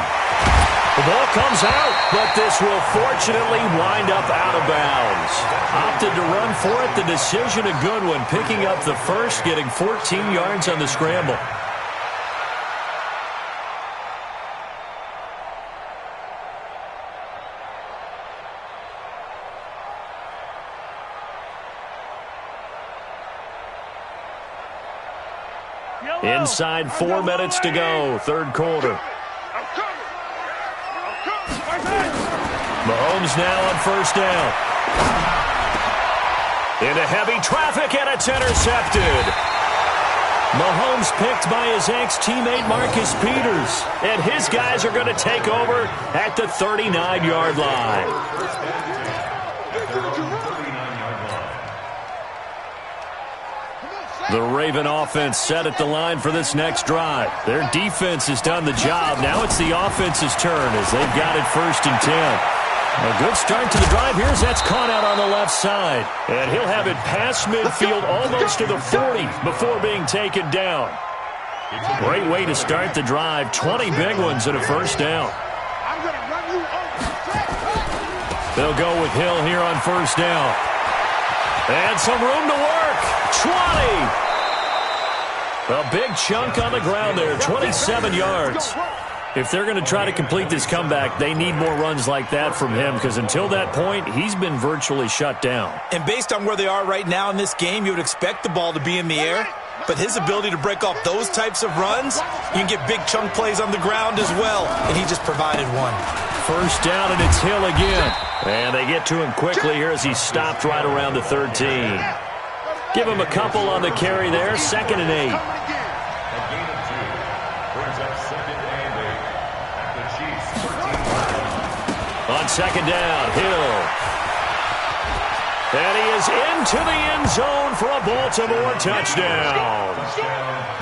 The ball comes out, but this will fortunately wind up out of bounds. Opted to run for it. The decision a good one. Picking up the 1st, getting 14 yards on the scramble. Inside 4 minutes to go, 3rd quarter. Mahomes now on 1st down. Into heavy traffic, and it's intercepted. Mahomes picked by his ex-teammate Marcus Peters. And his guys are going to take over at the 39-yard line. The Raven offense set at the line for this next drive. Their defense has done the job. Now it's the offense's turn as they've got it 1st and 10. A good start to the drive. Here's that's caught out on the left side. And he'll have it past midfield almost to the 40 before being taken down. Great way to start the drive. 20 big ones and a 1st down. They'll go with Hill here on first down. And some room to work. 20. A big chunk on the ground there, 27 yards. If they're going to try to complete this comeback, they need more runs like that from him, because until that point, he's been virtually shut down. And based on where they are right now in this game, you would expect the ball to be in the air. But his ability to break off those types of runs, you can get big chunk plays on the ground as well. And he just provided one. First down, and it's Hill again. And they get to him quickly here as he stopped right around the 13. Give him a couple on the carry there, 2nd and 8. On 2nd down, Hill. And he is into the end zone for a Baltimore touchdown.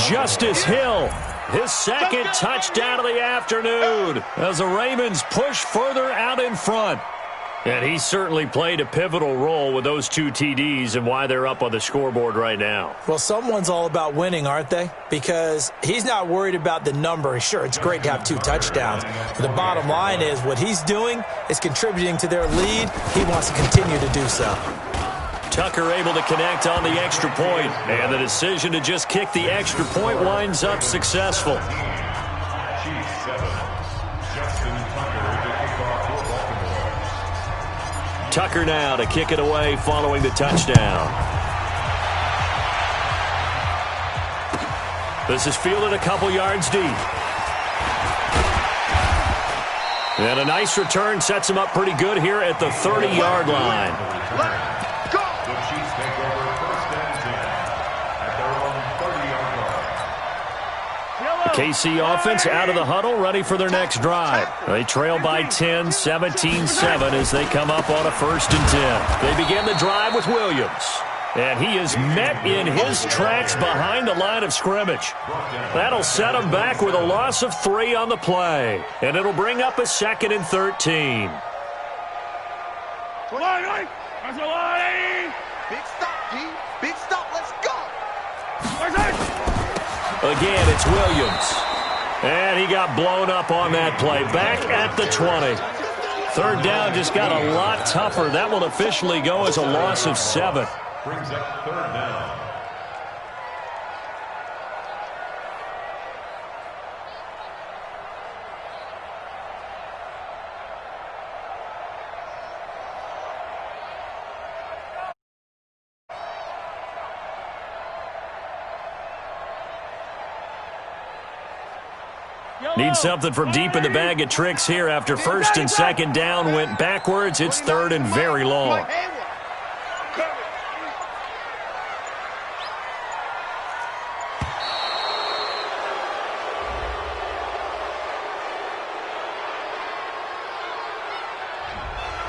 Justice Hill, his 2nd touchdown of the afternoon as the Ravens push further out in front. And he certainly played a pivotal role with those 2 TDs and why they're up on the scoreboard right now. Well, someone's all about winning, aren't they? Because he's not worried about the number. Sure, it's great to have 2 touchdowns. But the bottom line is what he's doing is contributing to their lead. He wants to continue to do so. Tucker able to connect on the extra point, and the decision to just kick the extra point winds up successful. Tucker now to kick it away following the touchdown. This is fielded a couple yards deep. And a nice return sets him up pretty good here at the 30-yard line. The Chiefs take over 1st and 10 at their own 30-yard line. The KC offense out of the huddle, ready for their next drive. They trail by 10, 17-7 as they come up on a 1st and 10. They begin the drive with Williams. And he is met in his tracks behind the line of scrimmage. That'll set him back with a loss of 3 on the play. And it'll bring up a 2nd and 13. Big stop, G. Big stop. Let's go. Again, it's Williams. And he got blown up on that play. Back at the 20. 3rd down just got a lot tougher. That will officially go as a loss of 7. Brings up 3rd down. Need something from deep in the bag of tricks here after 1st and 2nd down went backwards. It's 3rd and very long.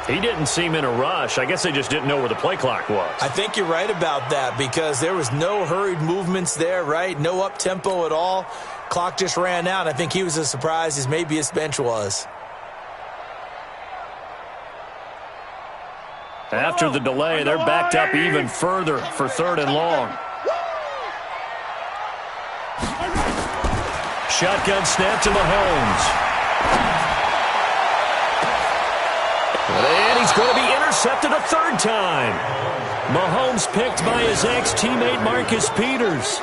He didn't seem in a rush. I guess they just didn't know where the play clock was. I think you're right about that because there was no hurried movements there, right? No up-tempo at all. Clock just ran out. I think he was as surprised as maybe his bench was. After the delay, they're backed up even further for 3rd and long. Shotgun snap to Mahomes. And he's going to be intercepted a 3rd time. Mahomes picked by his ex-teammate Marcus Peters.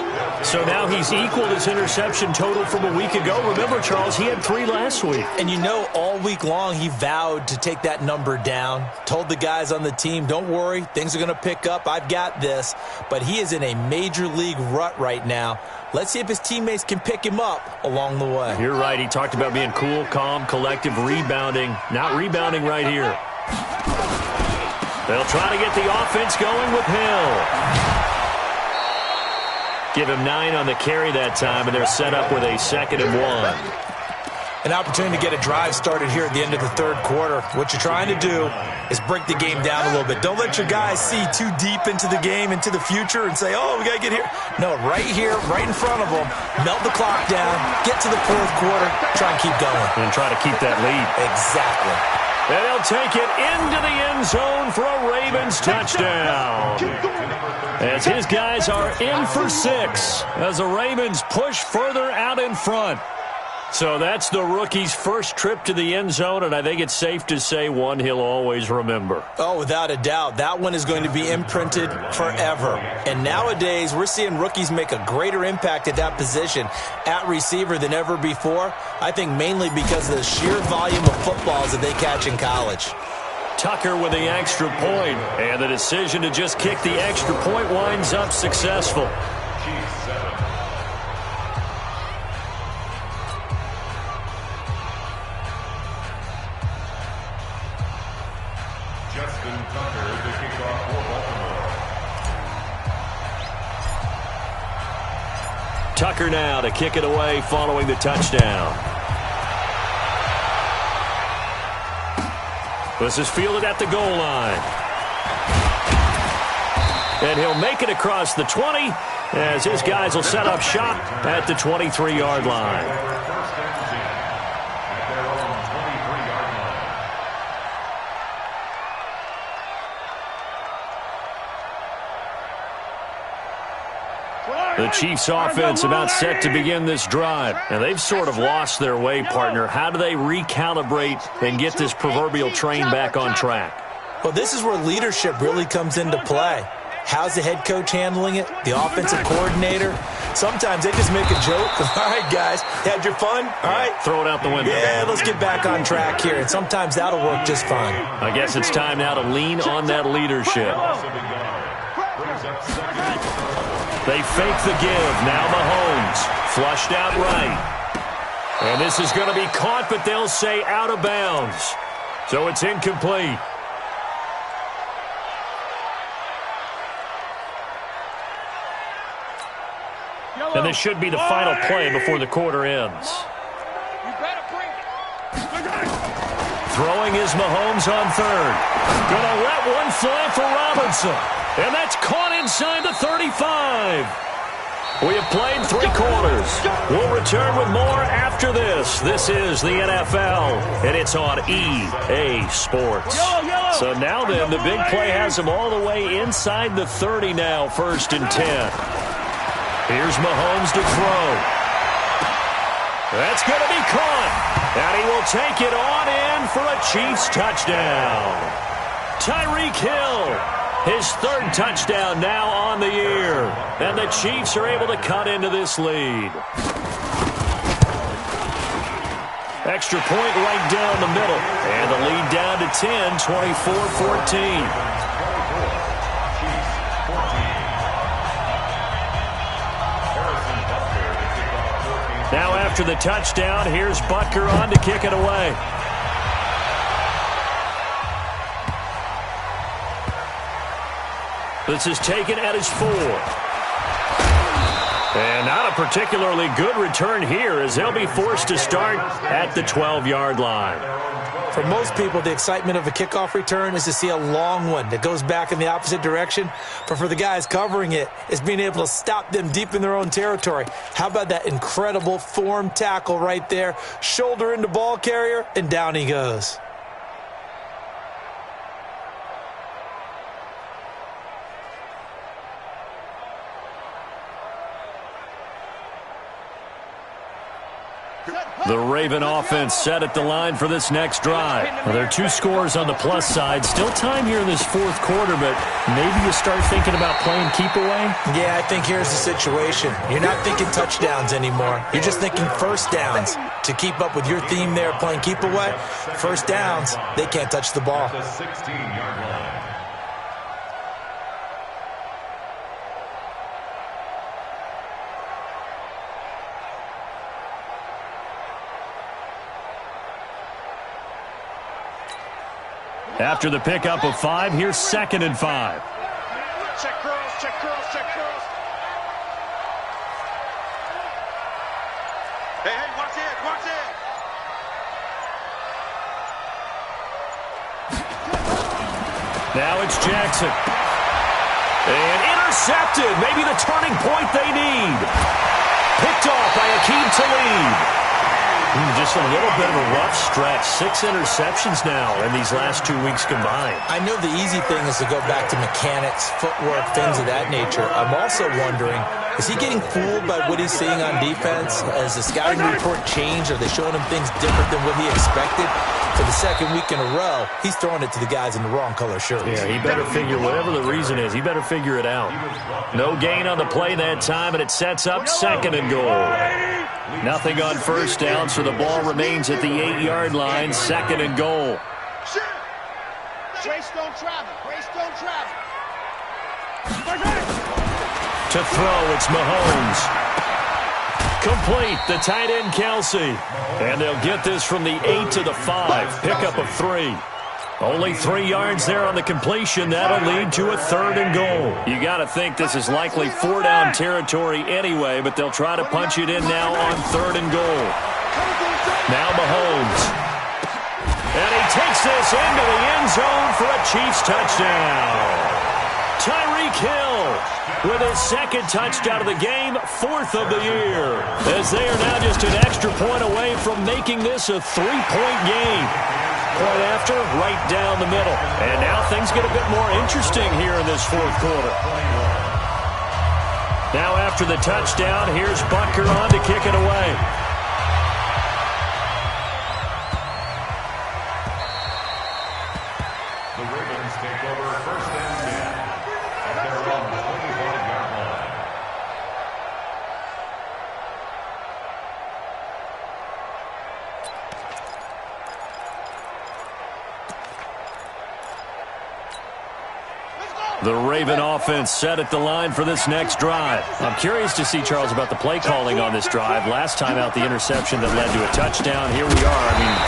So now he's equaled his interception total from a week ago. Remember, Charles, he had 3 last week. And you know, all week long he vowed to take that number down. Told the guys on the team, don't worry, things are going to pick up. I've got this. But he is in a major league rut right now. Let's see if his teammates can pick him up along the way. You're right. He talked about being cool, calm, collective, rebounding. Not rebounding right here. They'll try to get the offense going with Hill. Give him 9 on the carry that time, and they're set up with a 2nd and 1. An opportunity to get a drive started here at the end of the 3rd quarter. What you're trying to do is break the game down a little bit. Don't let your guys see too deep into the game, into the future, and say, oh, we got to get here. No, right here, right in front of them, melt the clock down, get to the 4th quarter, try and keep going. And try to keep that lead. Exactly. And he'll take it into the end zone for a Ravens touchdown. As his guys are in for 6 as the Ravens push further out in front. So that's the rookie's first trip to the end zone, and I think it's safe to say one he'll always remember. Oh, without a doubt. That one is going to be imprinted forever. And nowadays, we're seeing rookies make a greater impact at that position at receiver than ever before. I think mainly because of the sheer volume of footballs that they catch in college. Tucker with the extra point, and the decision to just kick the extra point winds up successful. Tucker now to kick it away following the touchdown. This is fielded at the goal line. And he'll make it across the 20 as his guys will set up shop at the 23-yard line. The Chiefs offense about set to begin this drive. And they've sort of lost their way, partner. How do they recalibrate and get this proverbial train back on track? Well, this is where leadership really comes into play. How's the head coach handling it? The offensive coordinator? Sometimes they just make a joke. All right, guys, had your fun? All right. Throw it out the window. Yeah, let's get back on track here. And sometimes that'll work just fine. I guess it's time now to lean on that leadership. They fake the give. Now Mahomes. Flushed out right. And this is going to be caught, but they'll say out of bounds. So it's incomplete. And this should be the final play before the quarter ends. Throwing is Mahomes on third. Going to let one fly for Robinson. And that's caught inside the 35. We have played 3 quarters. We'll return with more after this. This is the NFL, and it's on EA Sports. So now then, the big play has them all the way inside the 30 now, 1st and 10. Here's Mahomes to throw. That's going to be caught. And he will take it on in for a Chiefs touchdown. Tyreek Hill. His 3rd touchdown now on the year. And the Chiefs are able to cut into this lead. Extra point right down the middle. And the lead down to 10, 24-14. Now after the touchdown, here's Butker on to kick it away. This is taken at his 4. And not a particularly good return here as they'll be forced to start at the 12-yard line. For most people, the excitement of a kickoff return is to see a long one that goes back in the opposite direction. But for the guys covering it, it's being able to stop them deep in their own territory. How about that incredible form tackle right there? Shoulder into ball carrier, and down he goes. The Raven offense set at the line for this next drive. Well, there are 2 scores on the plus side. Still time here in this 4th quarter, but maybe you start thinking about playing keep away? Yeah, I think here's the situation. You're not thinking touchdowns anymore. You're just thinking first downs. To keep up with your theme there, playing keep away, first downs, they can't touch the ball. The 16-yard line. After the pickup of 5, here's 2nd and 5. Check girls, check girls, check girls. Hey, watch it, watch it. Now it's Jackson. And intercepted. Maybe the turning point they need. Picked off by Akeem Talib. Just a little bit of a rough stretch. 6 interceptions now in these last 2 weeks combined. I know the easy thing is to go back to mechanics, footwork, things of that nature. I'm also wondering Is he getting fooled by what he's seeing on defense? Has the scouting report changed? Are they showing him things different than what he expected? For the second week in a row, he's throwing it to the guys in the wrong color shirts. Yeah, he better figure, whatever the reason is, he better figure it out. No gain on the play that time, and it sets up second and goal. Nothing on first down, so the ball remains at the 8-yard line, second and goal. Grace don't travel. Grace don't travel. To throw, it's Mahomes. Complete, the tight end, Kelsey. And they'll get this from the 8 to the 5. Pickup of 3. Only 3 yards there on the completion. That'll lead to a third and goal. You got to think this is likely 4-down territory anyway, but they'll try to punch it in now on third and goal. Now Mahomes. And he takes this into the end zone for a Chiefs touchdown. Tyreek Hill with his second touchdown of the game, 4th of the year. As they are now just an extra point away from making this a 3-point game. Point after, right down the middle. And now things get a bit more interesting here in this fourth quarter. Now after the touchdown, here's Butker on to kick it away. The Ravens take over first and 10 at their own 25-yard line. The Raven offense set at the line for this next drive. I'm curious to see, Charles, about the play calling on this drive. Last time out, the interception that led to a touchdown. Here we are. I mean,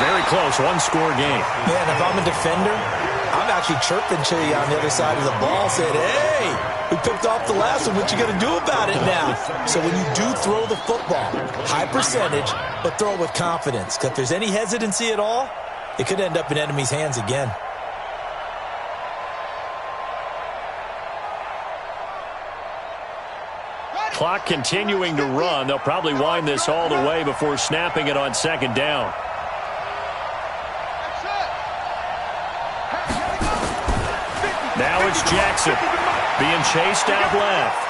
very close, one-score game. Man, if I'm a defender, I'm actually chirping to you on the other side of the ball, saying, hey, we picked off the last one. What you going to do about it now? So when you do throw the football, high percentage, but throw it with confidence. Because if there's any hesitancy at all, it could end up in enemy's hands again. Clock continuing to run. They'll probably wind this all the way before snapping it on second down. Now it's Jackson being chased out left.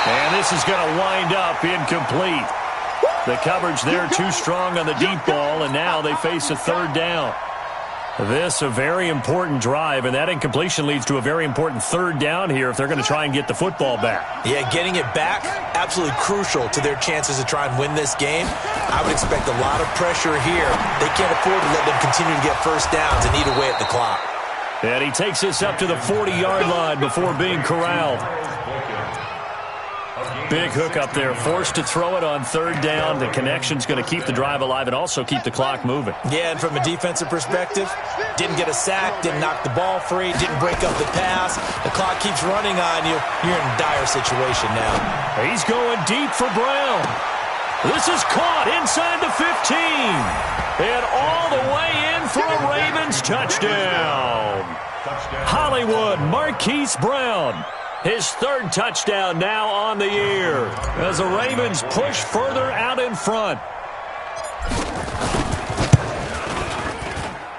And this is going to wind up incomplete. The coverage there too strong on the deep ball, and now they face a third down. This a very important drive, and that incompletion leads to a very important third down here if they're going to try and get the football back. Yeah, getting it back, absolutely crucial to their chances to try and win this game. I would expect a lot of pressure here. They can't afford to let them continue to get first downs and eat away at the clock. And he takes this up to the 40-yard line before being corralled. Big hook up there, forced to throw it on third down. The connection's going to keep the drive alive and also keep the clock moving. Yeah, and from a defensive perspective, didn't get a sack, didn't knock the ball free, didn't break up the pass. The clock keeps running on you. You're in a dire situation now. He's going deep for Brown. This is caught inside the 15. And all the way in for a Ravens touchdown. Hollywood Marquise Brown. His third touchdown now on the year as the Ravens push further out in front.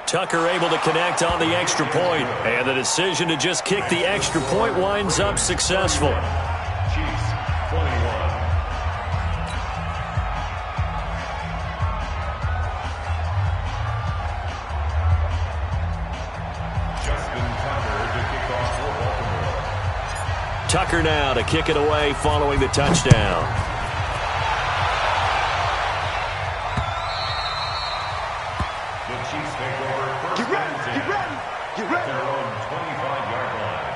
Tucker able to connect on the extra point, and the decision to just kick the extra point winds up successful. Chiefs 21. Tucker now to kick it away following the touchdown. The Chiefs take over first and 10 at their own 25-yard line.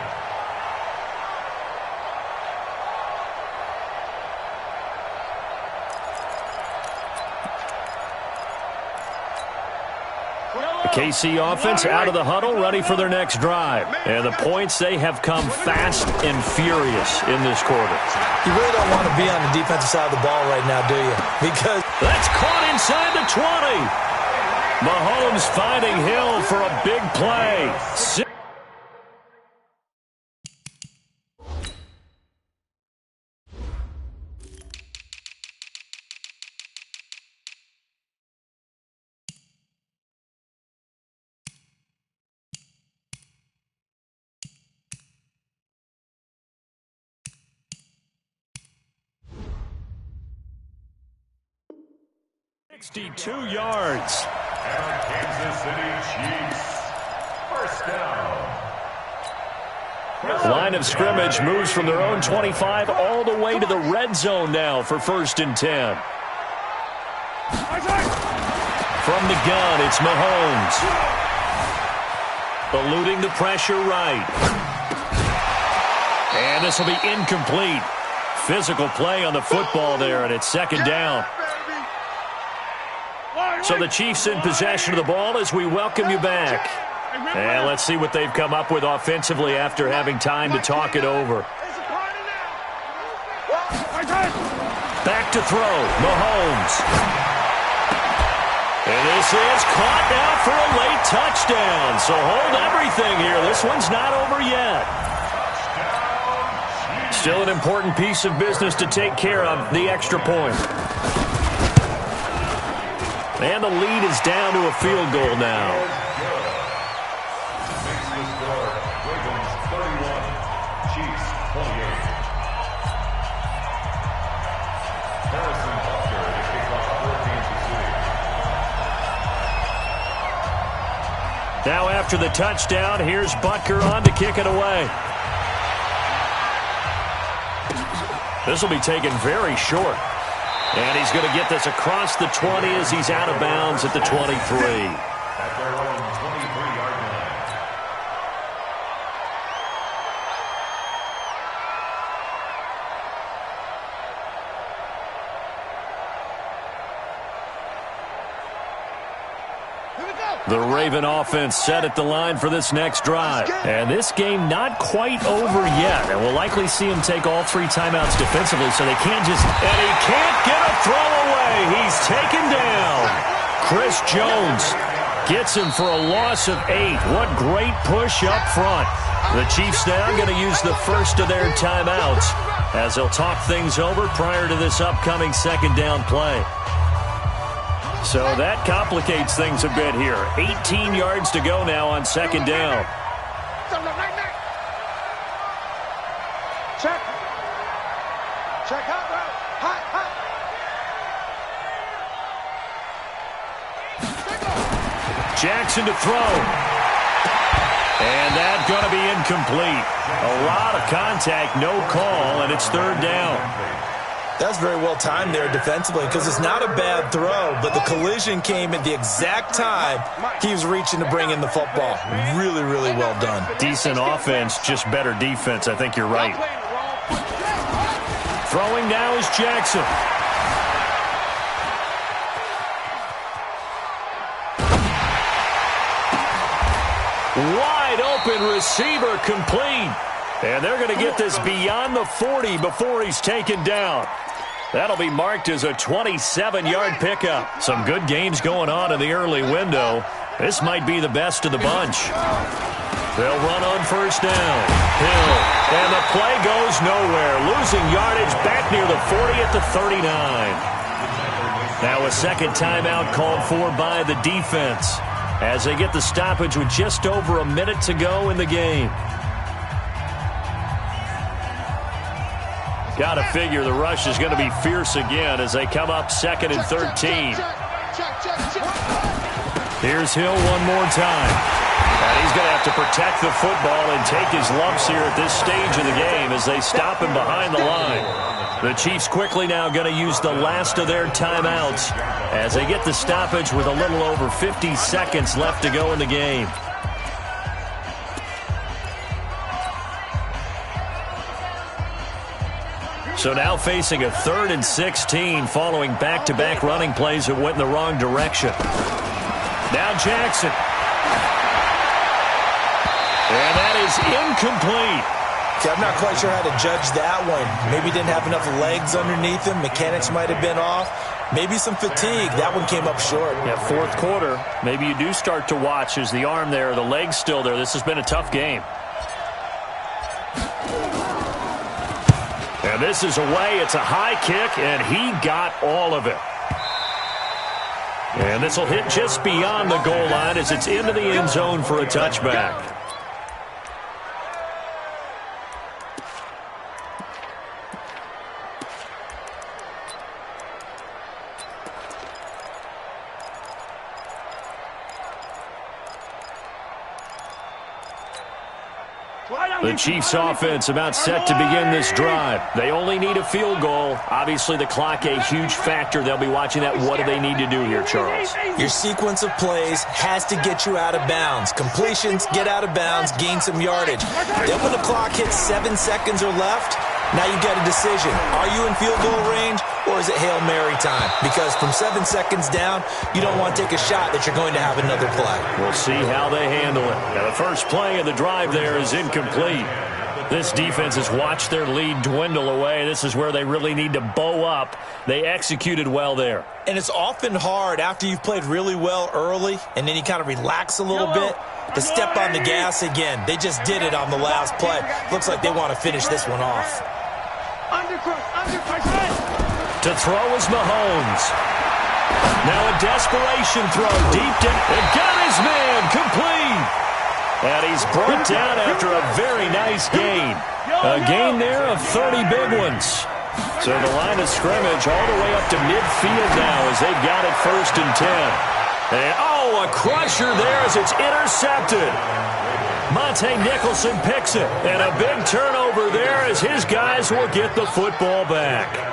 The KC offense out of the huddle, ready for their next drive. And the points, they have come fast and furious in this quarter. You really don't want to be on the defensive side of the ball right now, do you? Because that's caught inside the 20. Mahomes finding Hill for a big play. 62 yards. And Kansas City Chiefs, first down. Line of scrimmage moves from their own 25 all the way to the red zone now for 1st and 10. From the gun, it's Mahomes. Eluding the pressure right. And this will be incomplete. Physical play on the football there, and it's 2nd down. So the Chiefs in possession of the ball as we welcome you back. And let's see what they've come up with offensively after having time to talk it over. Back to throw, Mahomes. And this is caught now for a late touchdown. So hold everything here. This one's not over yet. Still an important piece of business to take care of, the extra point. And the lead is down to a field goal now. Now after the touchdown, here's Butker on to kick it away. This will be taken very short. And he's going to get this across the 20 as he's out of bounds at the 23. At their own 23-yard line. The Raven offense set at the line for this next drive. And this game not quite over yet. And we'll likely see him take all 3 timeouts defensively so they can't just... And he can't get a throw away. He's taken down. Chris Jones gets him for a loss of 8. What great push up front. The Chiefs now going to use the first of their timeouts as they'll talk things over prior to this upcoming 2nd down play. So that complicates things a bit here. 18 yards to go now on 2nd down. Check. Check hot, bro. Hot. Jackson to throw. And that's going to be incomplete. A lot of contact, no call, and it's 3rd down. That's very well timed there defensively because it's not a bad throw, but the collision came at the exact time he was reaching to bring in the football. Really, really well done. Decent offense, just better defense. I think you're right. Throwing now is Jackson. Wide open receiver complete. And they're going to get this beyond the 40 before he's taken down. That'll be marked as a 27-yard pickup. Some good games going on in the early window. This might be the best of the bunch. They'll run on 1st down. Hill. And the play goes nowhere. Losing yardage back near the 40 at the 39. Now a 2nd timeout called for by the defense as they get the stoppage with just over a minute to go in the game. Got to figure the rush is going to be fierce again as they come up 2nd and 13. Here's Hill one more time. And he's going to have to protect the football and take his lumps here at this stage of the game as they stop him behind the line. The Chiefs quickly now going to use the last of their timeouts as they get the stoppage with a little over 50 seconds left to go in the game. So now facing a 3rd and 16 following back-to-back running plays that went in the wrong direction. Now Jackson. And that is incomplete. Okay, I'm not quite sure how to judge that one. Maybe didn't have enough legs underneath him. Mechanics might have been off. Maybe some fatigue. That one came up short. Yeah, 4th quarter. Maybe you do start to watch as the arm there, the leg's still there. This has been a tough game. And this is away. It's a high kick, and he got all of it. And this will hit just beyond the goal line as it's into the end zone for a touchback. The Chiefs offense about set to begin this drive. They only need a field goal. Obviously, the clock a huge factor. They'll be watching that. What do they need to do here, Charles? Your sequence of plays has to get you out of bounds. Completions, get out of bounds, gain some yardage. Then when the clock hits 7 seconds or left, now you've got a decision. Are you in field goal range, or is it Hail Mary time? Because from 7 seconds down, you don't want to take a shot that you're going to have another play. We'll see how they handle it. Now, the first play of the drive there is incomplete. This defense has watched their lead dwindle away. This is where they really need to bow up. They executed well there. And it's often hard after you've played really well early, and then you kind of relax a little bit, to step on the gas again. They just did it on the last play. Looks like they want to finish this one off. To throw is Mahomes. Now a desperation throw deep down. And got his man complete. And he's brought down after a very nice gain. A gain there of 30 big ones. So the line of scrimmage all the way up to midfield now as they've got it 1st and 10. And, a crusher there as it's intercepted. Monte Nicholson picks it. And a big turnover there as his guys will get the football back.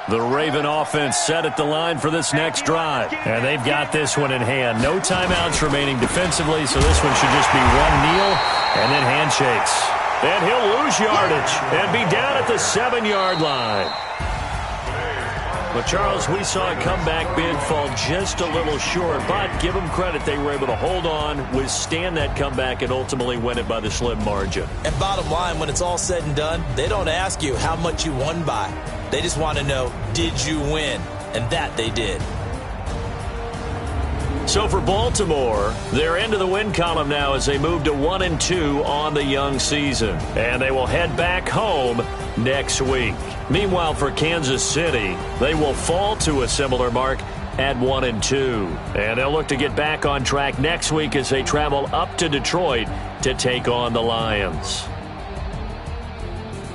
The Raven offense set at the line for this next drive. And they've got this one in hand. No timeouts remaining defensively, so this one should just be one kneel and then handshakes. And he'll lose yardage and be down at the 7-yard line. But, Charles, we saw a comeback bid fall just a little short, but give them credit. They were able to hold on, withstand that comeback, and ultimately win it by the slim margin. And bottom line, when it's all said and done, they don't ask you how much you won by. They just want to know, did you win? And that they did. So for Baltimore, they're into the win column now as they move to 1-2 on the young season. And they will head back home next week. Meanwhile, for Kansas City, they will fall to a similar mark at 1-2. And they'll look to get back on track next week as they travel up to Detroit to take on the Lions.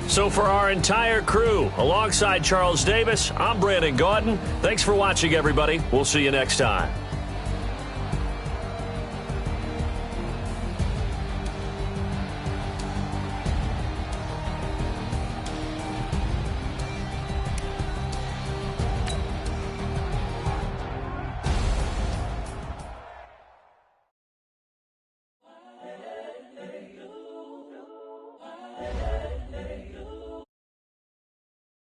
So for our entire crew, alongside Charles Davis, I'm Brandon Gaudin. Thanks for watching, everybody. We'll see you next time.